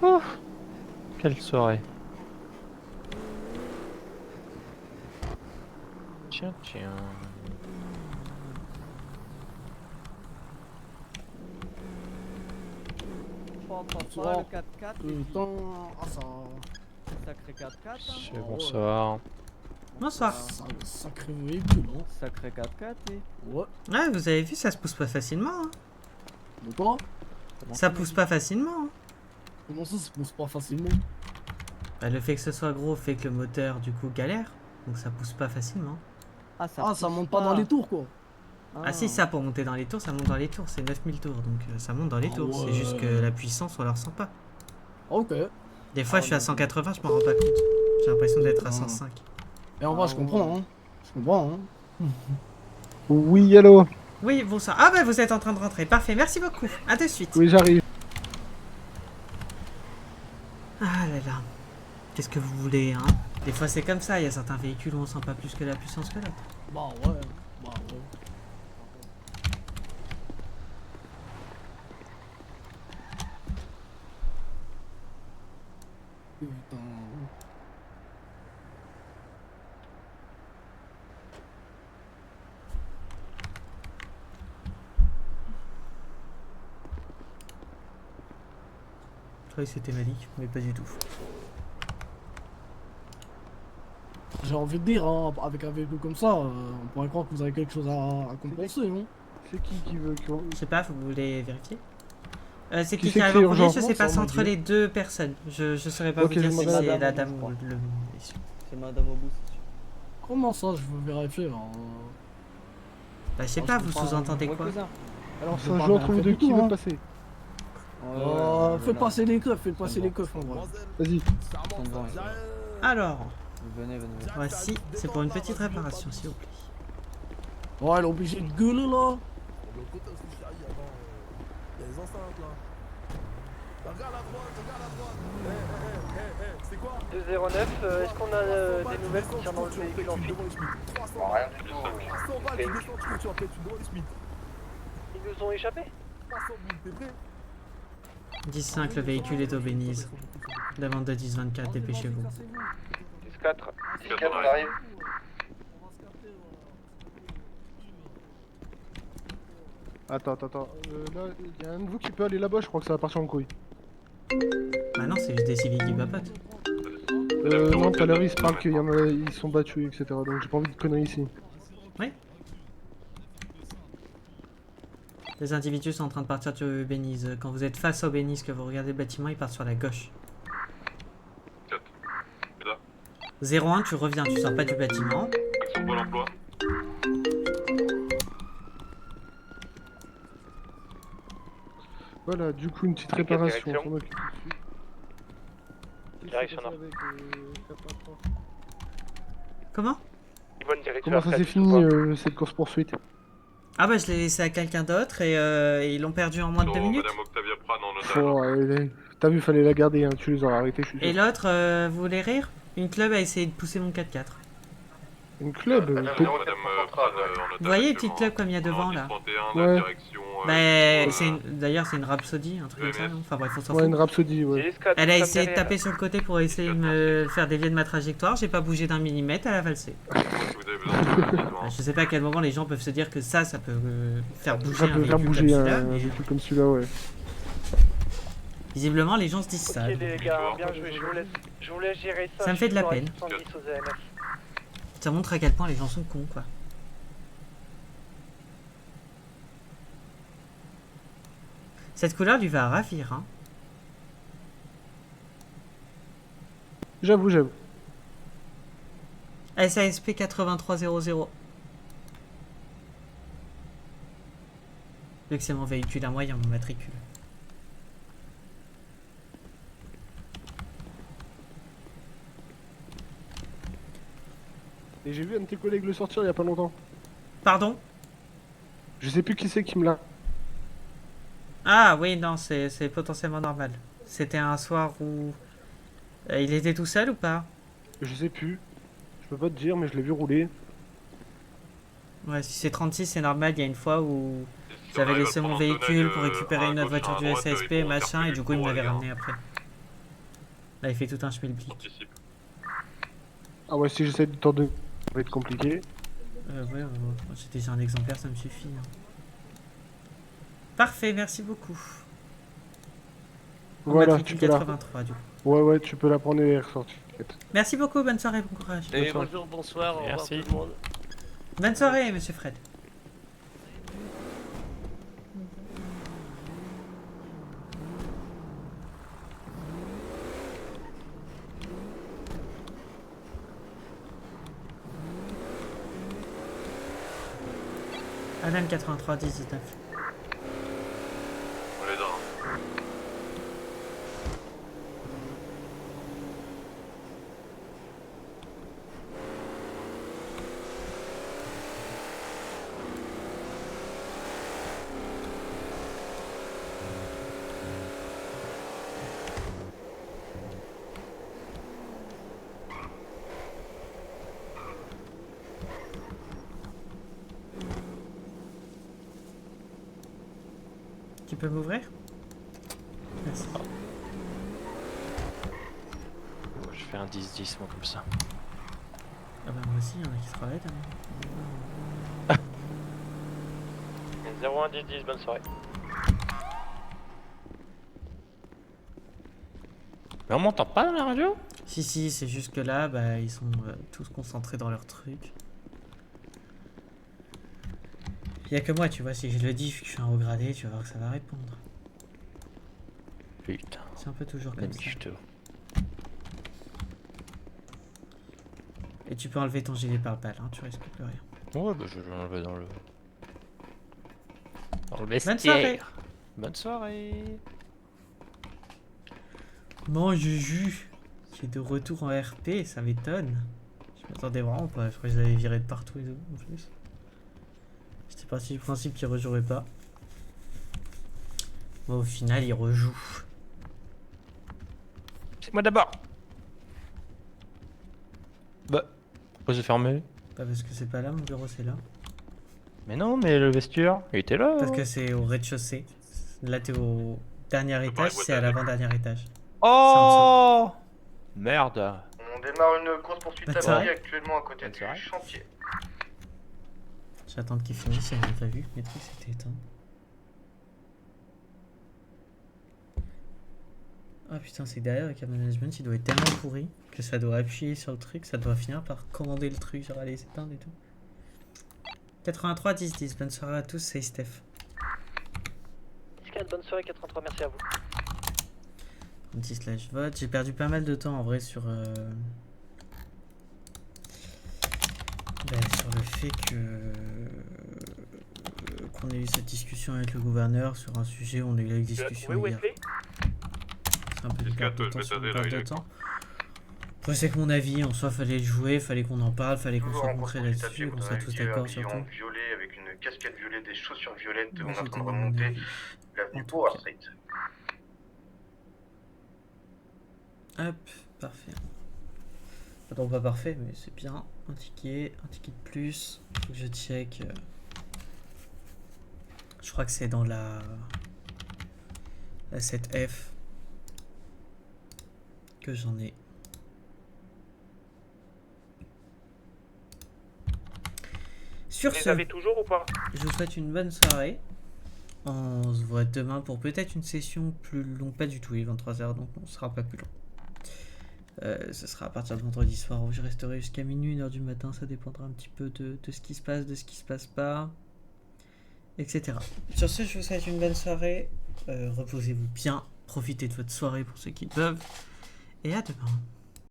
Oh, quelle soirée. Tiens. Bonsoir. Le 4x4. Putain, ah ça. Sacré 4x4. Hein. Bonsoir. Bonsoir. Sacré véhicule, hein. Sacré 4x4. Ouais. Ouais, vous avez vu, ça se pousse pas facilement. Hein. De quoi? Ça pousse pas facilement. Hein. Comment ça se pousse pas facilement? Bah, le fait que ce soit gros fait que le moteur du coup galère. Donc ça pousse pas facilement. Ah, ça monte pas dans les tours quoi. Ah si, ça pour monter dans les tours, ça monte dans les tours, c'est 9000 tours, donc ça monte dans les tours, c'est juste que la puissance on la ressent pas. Ok. Des fois je suis à 180, je m'en rends pas compte, j'ai l'impression d'être à 105. Et en vrai, je comprends, hein. Je comprends, hein. Oui, allô? Oui, bonsoir. Ah bah vous êtes en train de rentrer, parfait, merci beaucoup, à de suite. Oui, j'arrive. Ah là là, qu'est-ce que vous voulez, hein? Des fois c'est comme ça, il y a certains véhicules où on sent pas plus que la puissance que l'autre. Bah ouais, bah ouais. Putain. Je croyais que c'était Malik, mais pas du tout. J'ai envie de dire, hein, avec un véhicule comme ça, on pourrait croire que vous avez quelque chose à compenser, non? C'est qui veut Je sais pas, vous voulez vérifier c'est Qui qui c'est arrive qui est en premier, urgent? ça se passe entre les deux personnes. Je saurais pas Ok, vous dire je si demande c'est à la Madame, dame je ou crois. le monsieur. C'est madame au bout, c'est sûr. Comment ça, je veux vérifier hein. Bah je sais pas, vous sous-entendez quoi? Alors ça joue entre vous deux, qui veut passer? Faites passer les keufs, faites passer les keufs en vrai. Vas-y. Alors, Venez. voici, c'est pour une petite réparation s'il vous plaît. Oh, elle est obligée de gueuler là. Le côté aussi, chérie, attends. Il y a les enceintes là. Regarde à droite. C'est quoi 209, est-ce qu'on a des nouvelles concernant le véhicule en fuite? 300 balles, tu descends, tu appelles, tu dois le SMIC. Ils nous ont échappé? 300 000, t'es prêt? 10-5, le véhicule est au Bénize. Demande de 10-24, dépêchez-vous. 10-4. 10-4, on arrive. Attends. Là, il y a un de vous qui peut aller là-bas, je crois que ça va partir en couille. Bah non, c'est juste des civils qui papotent. Non, tout à l'heure ils se parlent qu'il y en a, ils sont battus, etc. Donc j'ai pas envie de conneries ici. Oui. Les individus sont en train de partir du Bénize. Quand vous êtes face au Bénize, que vous regardez le bâtiment, ils partent sur la gauche. 01, tu reviens, tu sors pas du bâtiment. Action Pôle emploi. Voilà, du coup une petite réparation. direction on s'en occupe tout de suite. Direction nord. Comment? Bonne direction. Comment ça après, s'est tu fini vois. cette course poursuite? Ah bah je l'ai laissé à quelqu'un d'autre et ils l'ont perdu en moins de 2 minutes. Madame Octavia Pran en otage. T'as vu, fallait la garder, hein. Tu les aurais arrêtés, je suis sûr. Et l'autre, vous voulez rire? Une club a essayé de pousser mon 4x4. Une club Madame Pran en otage. Vous voyez une petite club comme il y a devant là? 31, la direction. Bah, d'ailleurs c'est une Rhapsody, un truc comme ça, non? Enfin bref, on s'en fout. Ouais, une Rhapsody, ouais. Elle a essayé de taper sur le côté pour essayer de me faire dévier de ma trajectoire, j'ai pas bougé d'1 millimètre, elle a valsé. Je sais pas à quel moment les gens peuvent se dire que ça peut faire bouger Ça un peut faire véhicule bouger comme un celui-là, mais véhicule comme celui-là, ouais. visiblement les gens se disent ça. Ok les gars, bien joué, je vous laisse gérer ça. Ça me fait de la peine. 70 aux AMF. Ça montre à quel point les gens sont cons, quoi. Cette couleur lui va ravir, hein. J'avoue. SASP 8300. Vu que c'est mon véhicule à moi, il y a mon matricule. Et j'ai vu un de tes collègues le sortir il y a pas longtemps. Pardon? Je sais plus qui c'est qui me l'a. Ah oui, non, c'est potentiellement normal. C'était un soir où... il était tout seul ou pas? Je sais plus. Je peux pas te dire, mais je l'ai vu rouler. Ouais, si c'est 36, c'est normal. Il y a une fois où j'avais laissé mon véhicule pour récupérer une autre voiture du SASP, machin, et du coup il me l'avait ramené après. Là, il fait tout un schmilblick. Ah ouais, si j'essaie de t'en donner, ça va être compliqué. Ouais, j'ai déjà un exemplaire, ça me suffit. Hein. Parfait, merci beaucoup. Voilà, tu peux la... 83 du coup. Ouais, tu peux la prendre et ressortir. Merci beaucoup, bonne soirée, bon courage. Et bonjour, bonsoir, au revoir Merci. tout le monde. Bonne soirée, monsieur Fred. Adam 83 19. On les a. Tu peux m'ouvrir? Merci. fais un 10-10 moi comme ça. Ah bah moi aussi, il y en a qui travaillent. 01-10-10, bonne soirée. Mais on m'entend pas dans la radio? Si, si, c'est juste que là, bah, ils sont tous concentrés dans leur truc. Il y a que moi, tu vois, si je le dis, vu que je suis un haut gradé, tu vas voir que ça va répondre. Putain. C'est un peu toujours comme ça. Et tu peux enlever ton gilet pare-balles, hein, tu risques plus rien. Ouais, bah je vais l'enlever dans le Bonne soirée. Bonne soirée. Mon Juju, qui est de retour en RP, ça m'étonne. Je m'attendais vraiment pas, je crois que je l'avais viré de partout et tout, en plus. J'étais parti du principe qu'il rejouerait pas. Bon, au final, il rejoue. C'est moi d'abord. Bah, pourquoi j'ai fermé? Pas parce que c'est pas là, mon bureau c'est là. Mais non, mais le vestiaire, il était là. Parce que c'est au rez-de-chaussée. Là, t'es au dernier étage, c'est à l'avant-dernier étage. Oh merde. On démarre une course poursuite à Attends. pied actuellement à côté du chantier. J'attends qu'il finisse, j'avais pas vu que mes trucs s'étaient éteints. Ah putain, c'est que derrière avec un management, il doit être tellement pourri que ça doit appuyer sur le truc, ça doit finir par commander le truc, genre aller s'éteindre et tout. 83 10 10, bonne soirée à tous, c'est Steph. 10-4, bonne soirée, 83, merci à vous. 10/vote, j'ai perdu pas mal de temps en vrai sur sur le fait que qu'on ait eu cette discussion avec le gouverneur sur un sujet où on a eu la discussion hier. C'est un peu une perte de temps sur une perte de temps. Après c'est que mon avis, en soi fallait le jouer, fallait qu'on en parle, fallait qu'on soit concret là-dessus, qu'on soit tous d'accord surtout. Violet avec une casquette violet, des chaussures violettes, on Moi, est en j'ai train de donné mon remonter avis. l'avenue En tout Power cas. Street. Hop, parfait. Attends, pas parfait, mais c'est bien. Un ticket de plus. Faut que je check. Je crois que c'est dans la 7F que j'en ai. Sur Vous les ce, avez toujours ou pas? je vous souhaite une bonne soirée. On se voit demain pour peut-être une session plus longue, pas du tout, il est 23h donc on sera pas plus long. Ce sera à partir de vendredi soir où je resterai jusqu'à minuit, 1h du matin, ça dépendra un petit peu de ce qui se passe, de ce qui se passe pas, etc. Sur ce, je vous souhaite une bonne soirée, reposez-vous bien, profitez de votre soirée pour ceux qui peuvent, et à demain.